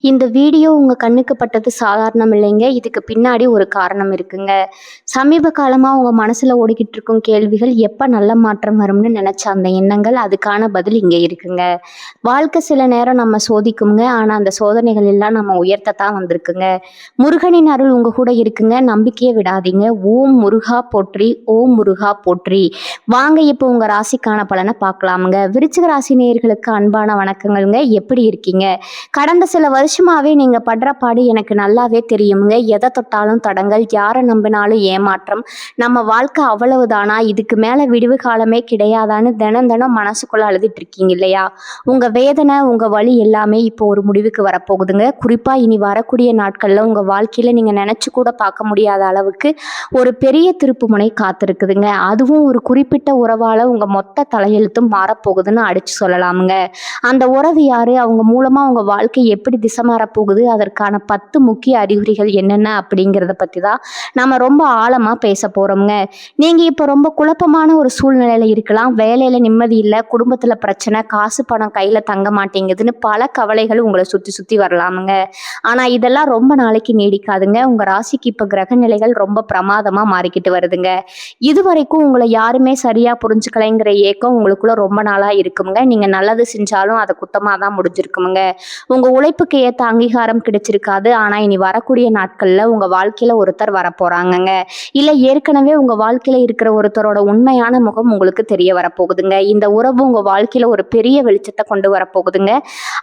இந்த வீடியோ உங்க கண்ணுக்கு பட்டது சாதாரணம் இல்லைங்க. இதுக்கு பின்னாடி ஒரு காரணம் இருக்குங்க. சமீப காலமா உங்க மனசுல ஓடிக்கிட்டு இருக்கும் கேள்விகள், எப்ப நல்ல மாற்றம் வரும்னு நெனச்ச அந்த எண்ணங்கள், அதுக்கான பதில் இங்க இருக்குங்க. வாழ்க்கை சில நேரம் நம்ம சோதிக்குங்க. ஆனா அந்த சோதனைகள் எல்லாம் நம்ம உயர்த்தத்தான் வந்திருக்குங்க. முருகனின் அருள் உங்க கூட இருக்குங்க. நம்பிக்கைய விடாதீங்க. ஓம் முருகா போற்றி, ஓம் முருகா போற்றி. வாங்க இப்போ உங்க ராசிக்கான பலன பார்க்கலாமுங்க. விருச்சிக ராசி நேயர்களுக்கு அன்பான வணக்கங்கள்ங்க. எப்படி இருக்கீங்க? கடந்த சில வருஷமாவே நீங்க படுற பாடு எனக்கு நல்லாவே தெரியுங்க. எதை தொட்டாலும் தடங்கல், யாரை நம்பினாலும் ஏமாற்றம். நம்ம வாழ்க்கை அவ்வளவுதானா, இதுக்கு மேல விடிவு காலமே கிடையாதான்னு தினம் தினம் மனசுக்குள்ள அழுதுட்டு இருக்கீங்க இல்லையா? உங்க வேதனை, உங்க வலி எல்லாமே இப்போ ஒரு முடிவுக்கு வரப்போகுதுங்க. குறிப்பா இனி வரக்கூடிய நாட்கள்ல உங்க வாழ்க்கையில நீங்க நினைச்சு கூட பார்க்க முடியாத அளவுக்கு ஒரு பெரிய திருப்புமுனை காத்திருக்குதுங்க. அதுவும் ஒரு குறிப்பிட்ட உறவால உங்க மொத்த தலையெழுத்தும் மாறப்போகுதுன்னு அடிச்சு சொல்லலாமுங்க. அந்த உறவு யாரு, அவங்க மூலமா உங்க வாழ்க்கை எப்படி திசை மாறப் போகுது, அதற்கான 10 முக்கிய அறிகுறிகள் என்னென்ன அப்படிங்கிறத பத்தி தான் நம்ம ரொம்ப ஆழமா பேச போறோம்ங்க. நீங்க இப்போ ரொம்ப குழப்பமான ஒரு சூழ்நிலையில இருக்கலாம். வேலையில நிம்மதி இல்ல, குடும்பத்துல பிரச்சனை, காசு பணம் கையில தங்க மாட்டேங்குதுன்னு பல கவலைகள் உங்களை சுத்தி சுத்தி வரலாமுங்க. ஆனா இதெல்லாம் ரொம்ப நாளைக்கு நீடிக்காதுங்க. உங்க ராசிக்கு இப்ப கிரக நிலைகள் ரொம்ப பிரமாதமா மாறிக்கிட்டு வருதுங்க. இதுவரைக்கும் உங்களை யாருமே சரியா புரிஞ்சுக்கலைங்கிற ஏக்கம் உங்களுக்குள்ள ரொம்ப நாளா இருக்குங்க. நீங்க நல்லது செஞ்சாலும் அதை குத்தமா தான் முடிஞ்சிருக்குமுங்க. உங்க உழைப்புக்கு ஏத்த அங்கீகாரம் கிடைச்சிருக்காது. ஆனா இனி வரக்கூடிய நாட்கள்ல உங்க வாழ்க்கையில ஒருத்தர் வரப்போறாங்கங்க. இல்ல ஏற்கனவே உங்க வாழ்க்கையில இருக்கிற ஒருத்தரோட உண்மையான முகம் உங்களுக்கு தெரிய வரப்போகுதுங்க. இந்த உறவு உங்க வாழ்க்கையில ஒரு பெரிய வெளிச்சத்தை கொண்டு வரப்போகுதுங்க.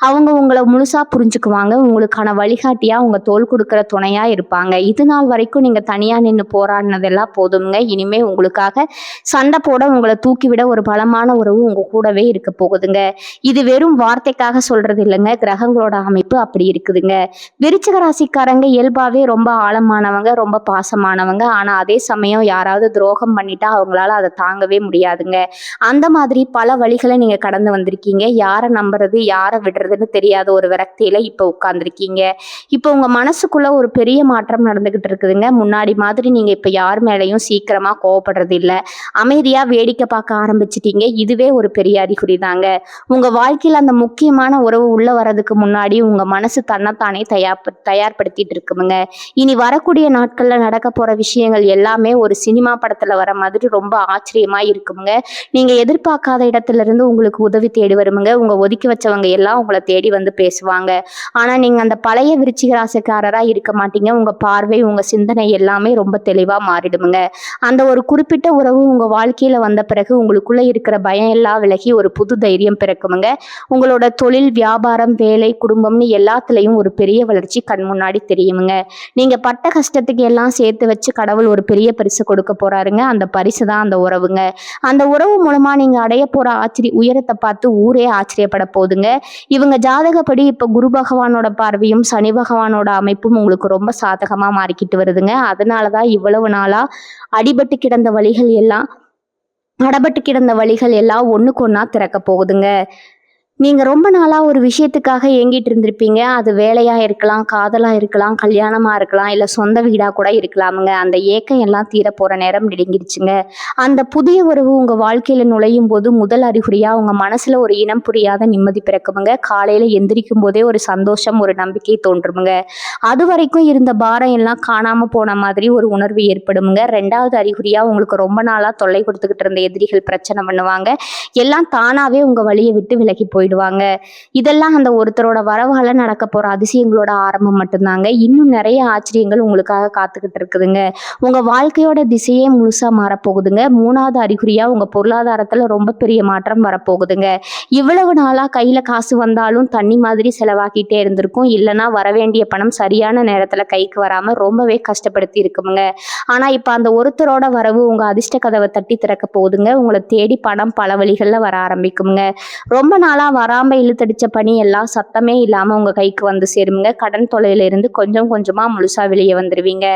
அவங்க உங்களை முழுசா புரிஞ்சுக்குவாங்க. உங்களுக்கான வழிகாட்டியா, உங்க தோள் கொடுக்கிற துணையா இருப்பாங்க. இது நாள் வரைக்கும் நீங்க தனியா நின்று போராடினதெல்லாம் போதுங்க. இனிமே உங்களுக்காக சண்டை போட, உங்களை தூக்கிவிட ஒரு பலமான உறவு உங்க கூடவே இருக்க போகுதுங்க. இது வெறும் வார்த்தைக்காக சொல்றது இல்லைங்க. கிரகங்களோட அமைப்பு அப்படி இருக்குதுங்க. விருச்சிக ராசிக்காரங்க இயல்பாவே ரொம்ப ஆழமானவங்க, ரொம்ப பாசமானவங்க. ஆனா அதே சமயம் யாராவது துரோகம் பண்ணிட்டா அவங்களால அதை தாங்கவே முடியாதுங்க. அந்த மாதிரி பல வழிகளை நீங்க கடந்து வந்திருக்கீங்க. யாரை நம்புறது, யாரை விடுறதுன்னு தெரியாத ஒரு விரக்தியில இப்ப உட்கார்ந்துருக்கீங்க. இப்போ உங்க மனசுக்குள்ள ஒரு பெரிய மாற்றம் நடந்துகிட்டு இருக்குதுங்க. முன்னாடி மாதிரி நீங்க இப்ப யார் மேலையும் சீக்கிரமா கோவப்படுறது இல்ல. அமைதியா வேடிக்கை பார்க்க ஆரம்பிச்சிட்டீங்க. இதுவே ஒரு பெரிய அறிகுறி தாங்க. உங்க வாழ்க்கையில அந்த முக்கியமான உறவு உள்ள வர்றதுக்கு முன்னாடி உங்க மனசு தன்னைத்தானே தயார்படுத்திட்டு இருக்குமுங்க. இனி வரக்கூடிய நாட்கள்ல நடக்க போற விஷயங்கள் எல்லாமே ஒரு சினிமா படத்துல வர மாதிரி ரொம்ப ஆச்சரியமா இருக்குமுங்க. நீங்க எதிர்பார்க்காத இடத்துல இருந்து உங்களுக்கு உதவி தேடி வருமுங்க. உங்க ஒதுக்கி வச்சவங்க எல்லாம் உங்களை தேடி வந்து பேசுவாங்க. ஆனா நீங்க அந்த பழைய விருச்சிக ராசிக்காரரா இருக்க மாட்டீங்க. உங்க பார்வை, உங்க சிந்தனை எல்லாமே ரொம்ப தெளிவா மாறிடுமுங்க. அந்த ஒரு குறிப்பிட்ட உறவு உங்க வாழ்க்கையில வந்த பிறகு உங்களுக்குள்ள இருக்கிற பயம் எல்லாம் விலகி ஒரு புது தைரியம் பிறக்குமுங்க. உங்களோட தொழில், வியாபாரம், வேலை, குடும்பம்னு எல்லாத்துலயும் ஒரு பெரிய வளர்ச்சி கண் முன்னாடி தெரியுமுங்க. நீங்க பட்ட கஷ்டத்துக்கு எல்லாம் சேர்த்து வச்சு கடவுள் ஒரு பெரிய பரிசு கொடுக்க போறாருங்க. அந்த பரிசு தான் அந்த உறவுங்க. அந்த உறவு மூலமா நீங்க அடைய போற உயரத்தை பார்த்து ஊரே ஆச்சரியப்பட போகுதுங்க. இவங்க ஜாதகப்படி இப்ப குரு பகவானோட பார்வையும் சனி பகவானோட அமைப்பும் உங்களுக்கு ரொம்ப சாதகமா மாறிக்கிட்டு வருதுங்க. அதனாலதான் இவ்வளவு நாளா அடபட்டு கிடந்த வழிகள் எல்லாம் ஒண்ணுக்கு ஒண்ணா திறக்க போகுதுங்க. நீங்க ரொம்ப நாளா ஒரு விஷயத்துக்காக ஏங்கிட்டு இருந்திருப்பீங்க. அது வேலையா இருக்கலாம், காதலா இருக்கலாம், கல்யாணமா இருக்கலாம், இல்ல சொந்த வீடா கூட இருக்கலாமுங்க. அந்த ஏக்கம் எல்லாம் தீர போற நேரம் நெருங்கிடுச்சுங்க. அந்த புதிய உறவு உங்க வாழ்க்கையில நுழையும் போது முதல் அறிகுறியா உங்க மனசுல ஒரு இனம் புரியாத நிம்மதி பிறக்குமுங்க. காலையில எந்திரிக்கும் போதே ஒரு சந்தோஷம், ஒரு நம்பிக்கை தோன்றுமுங்க. அது வரைக்கும் இருந்த பாரம் எல்லாம் காணாம போன மாதிரி ஒரு உணர்வு ஏற்படுமுங்க. 2வது அறிகுறியா உங்களுக்கு ரொம்ப நாளா தொல்லை கொடுத்துக்கிட்டு இருந்த எதிரிகள் பிரச்சனை பண்ணுவாங்க. எல்லாம் தானாவே உங்க வழியை விட்டு விலகி போயிடுவாங்க. இதெல்லாம் அந்த ஒருத்தரோட வரவால நடக்க போற அதிசயங்களோட ஆரம்பம் மட்டும்தாங்க. இன்னும் நிறைய ஆச்சரியங்கள் உங்களுக்காக காத்துக்கிட்டு இருக்குதுங்க. உங்க வாழ்க்கையோட திசையே முழுசா மாறப்போகுதுங்க. 3வது அறிகுறியா உங்க பொருளாதாரத்துல ரொம்ப பெரிய மாற்றம் வரப்போகுதுங்க. இவ்வளவு நாளா கையில காசு வந்தாலும் தண்ணி மாதிரி செலவாக்கிட்டே இருந்திருக்கும். இல்லைன்னா வரவேண்டிய பணம் சரியான நேரத்துல கைக்கு வராம ரொம்பவே கஷ்டப்படுத்தி இருக்குமுங்க. ஆனா இப்ப அந்த ஒருத்தரோட வரவு உங்க அதிர்ஷ்ட கதவை தட்டி திறக்க போகுதுங்க. உங்களை தேடி பணம் பல வழிகள்ல வர ஆரம்பிக்குமுங்க. ரொம்ப நாளா வராம இழுத்தடிச்ச பணி எல்லாம் சத்தமே இல்லாம உங்க கைக்கு வந்து சேருங்க. கடன் தொல்லையில இருந்து கொஞ்சம் கொஞ்சமா முழுசா வெளியே வந்துருவீங்க.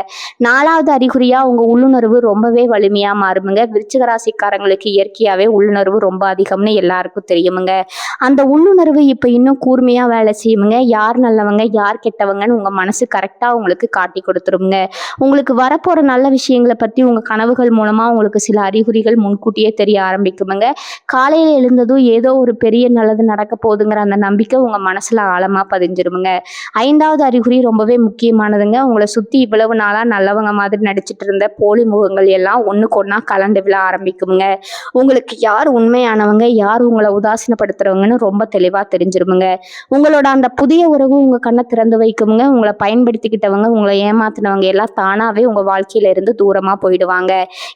4வது அறிகுறியா உங்க உள்ளுணர்வு ரொம்பவே வலிமையா மாறுமுங்க. விருச்சிக ராசிக்காரங்களுக்கு இயற்கையாவே உள்ளுணர்வு ரொம்ப அதிகம்னு எல்லாருக்கும் தெரியுமுங்க. அந்த உள்ளுணர்வு இப்ப இன்னும் கூர்மையா வேலை செய்யுமுங்க. யார் நல்லவங்க, யார் கெட்டவங்கன்னு உங்க மனசு கரெக்டா உங்களுக்கு காட்டி கொடுத்துருங்க. உங்களுக்கு வரப்போற நல்ல விஷயங்களை பத்தி உங்க கனவுகள் மூலமா உங்களுக்கு சில அறிகுறிகள் முன்கூட்டியே தெரிய ஆரம்பிக்குமுங்க. காலையில எழுந்ததும் ஏதோ ஒரு பெரிய நல்லது நடக்க போகுதுங்கிற அந்த நம்பிக்கை உங்கள் மனசில் ஆழமாக பதிஞ்சிருமுங்க. 5வது அறிகுறி ரொம்பவே முக்கியமானதுங்க. உங்களை சுற்றி இவ்வளவு நாளாக நல்லவங்க மாதிரி நடிச்சிட்டு இருந்த போலி முகங்கள் எல்லாம் ஒன்றுக்கு ஒன்றா கலண்டு விழ ஆரம்பிக்குமுங்க. உங்களுக்கு யார் உண்மையானவங்க, யார் உங்களை உதாசீனப்படுத்துறவங்கன்னு ரொம்ப தெளிவாக தெரிஞ்சிருமுங்க. உங்களோட அந்த புதிய உறவு உங்கள் கண்ணை திறந்து வைக்குமுங்க. உங்களை பயன்படுத்திக்கிட்டவங்க, உங்களை ஏமாத்தினவங்க எல்லாம் தானாகவே உங்கள் வாழ்க்கையில இருந்து தூரமாக போயிடுவாங்க.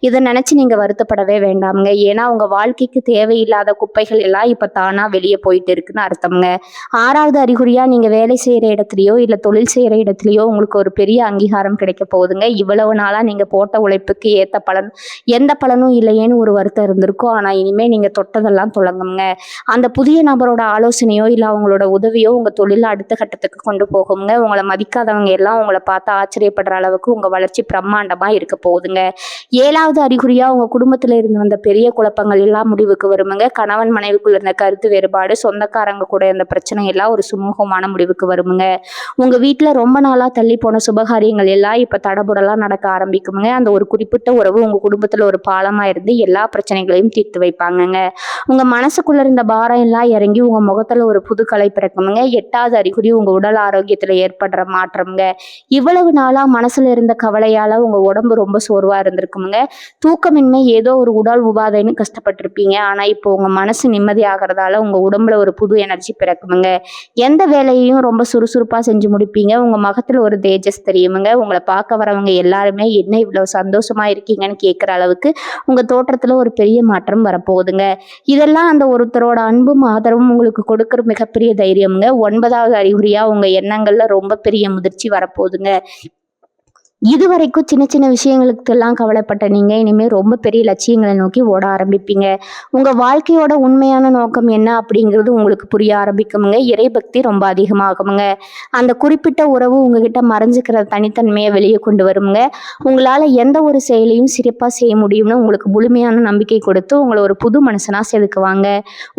இதை நினச்சி நீங்கள் வருத்தப்படவே வேண்டாமுங்க. ஏன்னா உங்கள் வாழ்க்கைக்கு தேவையில்லாத குப்பைகள் எல்லாம் இப்போ தானாக வெளியே போயிட்டு இருக்குன்னு அர்த்தம்ங்க. 6வது அறிகுறியாக நீங்கள் வேலை செய்கிற இடத்துலையோ இல்லை தொழில் செய்கிற இடத்துலையோ உங்களுக்கு ஒரு பெரிய அங்கீகாரம் கிடைக்க போகுதுங்க. இவ்வளவு நாளாக நீங்கள் போட்ட உழைப்புக்கு ஏற்ற பலன் எந்த பலனும் இல்லையேன்னு ஒரு வருத்தம் இருந்திருக்கும். ஆனால் இனிமேல் நீங்கள் தொட்டதெல்லாம் தொடங்குங்க. அந்த புதிய நபரோட ஆலோசனையோ இல்லை அவங்களோட உதவியோ உங்கள் தொழிலை அடுத்த கட்டத்துக்கு கொண்டு போகுங்க. உங்களை மதிக்காதவங்க எல்லாம் உங்களை பார்த்து ஆச்சரியப்படுற அளவுக்கு உங்கள் வளர்ச்சி பிரம்மாண்டமாக இருக்க போகுதுங்க. 7வது அறிகுறியாக உங்கள் குடும்பத்தில் இருந்து வந்த பெரிய குழப்பங்கள் எல்லாம் முடிவுக்கு வருமுங்க. கணவன் மனைவிக்குள்ள இருந்த கருத்து வேறுபாடு, சொந்தக்காரங்க கூட இருந்த பிரச்சனை எல்லாம் ஒரு சுமூகமான முடிவுக்கு வருமுங்க. உங்கள் வீட்டில் ரொம்ப நாளாக தள்ளி போன சுபகாரியங்கள் எல்லாம் இப்போ தடபுடலாம் நடக்க ஆரம்பிக்குமுங்க. அந்த ஒரு குறிப்பிட்ட உறவு உங்கள் குடும்பத்தில் ஒரு பாலமாக இருந்து எல்லா பிரச்சனைகளையும் தீர்த்து வைப்பாங்கங்க. உங்கள் மனசுக்குள்ள இருந்த பாரம் எல்லாம் இறங்கி உங்கள் முகத்தில் ஒரு புது கலை பிறக்குமுங்க. 8வது அறிகுறி உங்கள் உடல் ஆரோக்கியத்தில் ஏற்படுற மாற்றம்ங்க. இவ்வளவு நாளாக மனசில் இருந்த கவலையால் உங்கள் உடம்பு ரொம்ப சோர்வாக இருந்திருக்குமுங்க. தூக்கமின்மை, ஏதோ ஒரு உடல் உபாதைன்னு கஷ்டப்பட்டிருப்பீங்க. ஆனால் இப்போ உங்கள் மனசு நிம்மதியாகிறதால உங்கள் உடம்புல ஒரு புது எனர்ஜி பிறக்குமுங்க. எந்த வேலையையும் ரொம்ப சுறுசுறுப்பாக செஞ்சு முடிப்பீங்க. உங்கள் முகத்தில் ஒரு தேஜஸ் தெரியுமுங்க. உங்களை பார்க்க வரவங்க எல்லாருமே என்ன இவ்வளோ சந்தோஷமாக இருக்கீங்கன்னு கேட்குற அளவுக்கு உங்கள் தோற்றத்தில் ஒரு பெரிய மாற்றம் வரப்போகுதுங்க. இதெல்லாம் அந்த ஒருத்தரோட அன்பும் ஆதரவும் உங்களுக்கு கொடுக்குற மிகப்பெரிய தைரியமுங்க. 9வது அறிகுறியாக உங்கள் எண்ணங்களில் ரொம்ப பெரிய முதிர்ச்சி வரப்போகுதுங்க. இதுவரைக்கும் சின்ன சின்ன விஷயங்களுக்கெல்லாம் கவலைப்பட்ட நீங்கள் இனிமேல் ரொம்ப பெரிய லட்சியங்களை நோக்கி ஓட ஆரம்பிப்பீங்க. உங்கள் வாழ்க்கையோட உண்மையான நோக்கம் என்ன அப்படிங்கிறது உங்களுக்கு புரிய ஆரம்பிக்குமுங்க. இறைபக்தி ரொம்ப அதிகமாகுமுங்க. அந்த குறிப்பிட்ட உறவு உங்ககிட்ட மறைஞ்சிக்கிற தனித்தன்மையை வெளியே கொண்டு வருமுங்க. உங்களால் எந்த ஒரு செயலையும் சிறப்பாக செய்ய முடியும்னு உங்களுக்கு முழுமையான நம்பிக்கை கொடுத்து உங்களை ஒரு புது மனுஷனாக செதுக்குவாங்க.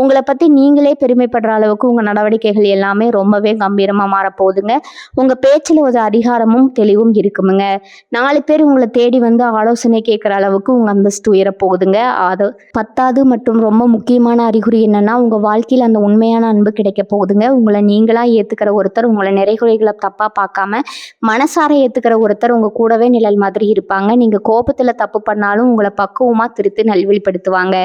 உங்களை பற்றி நீங்களே பெருமைப்படுற அளவுக்கு உங்கள் நடவடிக்கைகள் எல்லாமே ரொம்பவே கம்பீரமாக மாறப்போகுதுங்க. உங்கள் பேச்சில் ஒரு அதிகாரமும் தெளிவும் இருக்குமுங்க. 4 பேர் உங்களை தேடி வந்து ஆலோசனை கேட்குற அளவுக்கு உங்கள் அந்தஸ்து உயரப்போகுதுங்க. அது 10வது மற்றும் ரொம்ப முக்கியமான அறிகுறி என்னன்னா, உங்கள் வாழ்க்கையில் அந்த உண்மையான அன்பு கிடைக்க போகுதுங்க. உங்களை நீங்களாக ஏற்றுக்கிற ஒருத்தர், உங்களை நிறைகுறைகளை தப்பாக பார்க்காம மனசார ஏற்றுக்கிற ஒருத்தர் உங்கள் கூடவே நிழல் மாதிரி இருப்பாங்க. நீங்கள் கோபத்தில் தப்பு பண்ணாலும் உங்களை பக்குவமாக திருத்தி நல்வழிப்படுத்துவாங்க.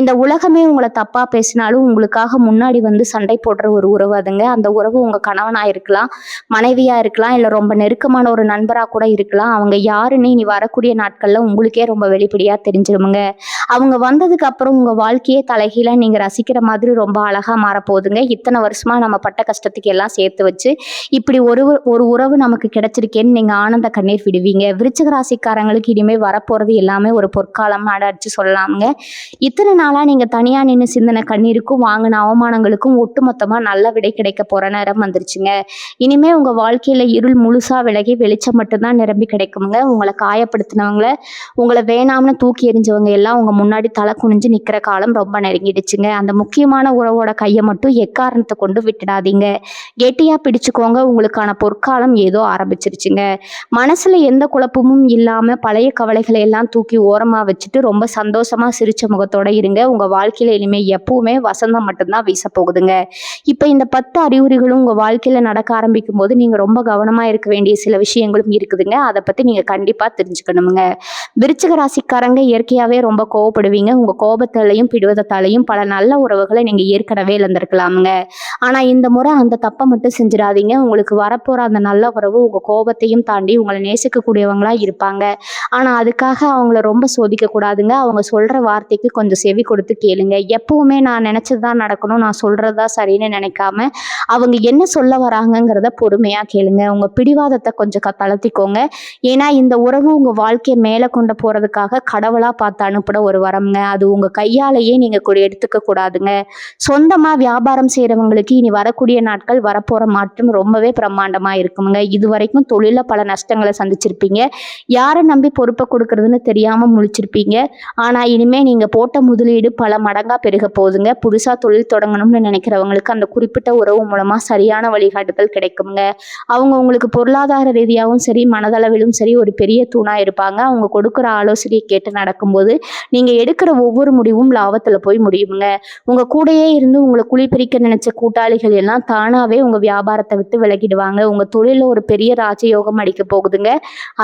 இந்த உலகமே உங்களை தப்பாக பேசினாலும் உங்களுக்காக முன்னாடி வந்து சண்டை போடுற ஒரு உறவு அதுங்க. அந்த உறவு உங்கள் கணவனாக இருக்கலாம், மனைவியாக இருக்கலாம், இல்லை ரொம்ப நெருக்கமான ஒரு நண்பராக கூட இருக்கலாம். அவங்க யாருன்னு இனி வரக்கூடிய நாட்களில் உங்களுக்கே ரொம்ப வெளிப்படையாக தெரிஞ்சிருமுங்க. அவங்க வந்ததுக்கு அப்புறம் உங்கள் வாழ்க்கையே தலைகீழ நீங்கள் ரசிக்கிற மாதிரி ரொம்ப அழகாக மாறப்போகுதுங்க. இத்தனை வருஷமாக நம்ம பட்ட கஷ்டத்துக்கு எல்லாம் சேர்த்து வச்சு இப்படி ஒரு உறவு நமக்கு கிடைச்சிருக்கேன்னு நீங்கள் ஆனந்த கண்ணீர் விடுவீங்க. விருச்சிக ராசிக்காரங்களுக்கு இனிமேல் வரப்போகிறது எல்லாமே ஒரு பொற்காலம் அடிச்சு சொல்லலாமுங்க. இத்தனை நாளாக நீங்கள் தனியாக நின்று சிந்தனை கண்ணீருக்கும் வாங்கின அவமானங்களுக்கும் ஒட்டுமொத்தமாக நல்ல விடை கிடைக்க போகிற நேரம் வந்துருச்சுங்க. இனிமேல் உங்கள் வாழ்க்கையில் இருள் முழுசாக விலகி வெளிச்சம் மட்டும்தான் நிரம்பி கிடைக்குங்க. உங்களை காயப்படுத்தினவங்கள, உங்களை வேணாம்னு தூக்கி எறிஞ்சவங்க எல்லாம் உங்கள் முன்னாடி தலை குனிஞ்சு நிற்கிற காலம் ரொம்ப நெருங்கிடுச்சுங்க. அந்த முக்கியமான உறவோட கையை மட்டும் எக்காரணத்தை கொண்டு விட்டுடாதீங்க. கெட்டியாக பிடிச்சுக்கோங்க. உங்களுக்கான பொற்காலம் ஏதோ ஆரம்பிச்சிருச்சுங்க. மனசில் எந்த குழப்பமும் இல்லாமல் பழைய கவலைகளை எல்லாம் தூக்கி ஓரமாக வச்சுட்டு ரொம்ப சந்தோஷமாக சிரிச்ச முகத்தோட இருங்க. உங்கள் வாழ்க்கையில் இனிமேல் எப்பவுமே வசந்தம் மட்டும்தான் வீச போகுதுங்க. இப்போ இந்த 10 அறிகுறிகளும் உங்கள் வாழ்க்கையில் நடக்க ஆரம்பிக்கும் போது நீங்கள் ரொம்ப கவனமாக இருக்க வேண்டிய சில விஷயங்களும் இருக்குதுங்க. அதை பற்றி நீங்கள் கண்டிப்பாக தெரிஞ்சுக்கணுங்க. விருச்சிக ராசிக்காரங்க இயற்கையாகவே ரொம்ப கோவப்படுவீங்க. உங்கள் கோபத்தாலையும் பிடிவாதத்தாலையும் பல நல்ல உறவுகளை நீங்கள் ஏற்கனவே இழந்திருக்கலாமுங்க. ஆனால் இந்த முறை அந்த தப்பை மட்டும் செஞ்சிடாதீங்க. உங்களுக்கு வரப்போகிற அந்த நல்ல உறவு உங்கள் கோபத்தையும் தாண்டி உங்களை நேசிக்கக்கூடியவங்களாக இருப்பாங்க. ஆனால் அதுக்காக அவங்கள ரொம்ப சோதிக்கக்கூடாதுங்க. அவங்க சொல்கிற வார்த்தைக்கு கொஞ்சம் செவி கொடுத்து கேளுங்க. எப்பவுமே நான் நினச்சது தான் நடக்கணும், நான் சொல்கிறது தான் சரின்னு நினைக்காம அவங்க என்ன சொல்ல வராங்கங்கிறத பொறுமையாக கேளுங்க. உங்கள் பிடிவாதத்தை கொஞ்சம் தளர்த்திக்கோங்க. ஏன்னா இந்த உறவு உங்கள் வாழ்க்கையை மேலே கொண்டு போகிறதுக்காக கடவுளாக பார்த்து அனுப்புகிற ஒரு வரம்ங்க. அது உங்கள் கையாலேயே நீங்கள் எடுத்துக்க கூடாதுங்க. சொந்தமாக வியாபாரம் செய்கிறவங்களுக்கு இனி வரக்கூடிய நாட்கள் வரப்போகிற மாற்றம் ரொம்பவே பிரம்மாண்டமாக இருக்குங்க. இது வரைக்கும் தொழிலில் பல நஷ்டங்களை சந்திச்சிருப்பீங்க. யாரை நம்பி பொறுப்பை கொடுக்கறதுன்னு தெரியாமல் முழிச்சிருப்பீங்க. ஆனால் இனிமேல் நீங்கள் போட்ட முதலீடு பல மடங்காக பெருக போகுதுங்க. புதுசாக தொழில் தொடங்கணும்னு நினைக்கிறவங்களுக்கு அந்த குறிப்பிட்ட உறவு மூலமாக சரியான வழிகாட்டுதல் கிடைக்குங்க. அவங்க உங்களுக்கு பொருளாதார ரீதியாகவும் சரி, மனதள அளவிலும் சரி ஒரு பெரிய தூணா இருப்பாங்க. அவங்க கொடுக்குற ஆலோசனையை கேட்டு நடக்கும்போது நீங்க எடுக்கிற ஒவ்வொரு முடிவும் லாபத்துல போய் முடியுங்க. உங்க கூடயே இருந்து உங்களை குழிப்பறிக்க நினைச்ச கூட்டாளிகள் எல்லாம் தானாவே உங்க வியாபாரத்தை விட்டு விலகிடுவாங்க. உங்க தொழில ஒரு பெரிய ராஜயோகம் அடிக்க போகுதுங்க.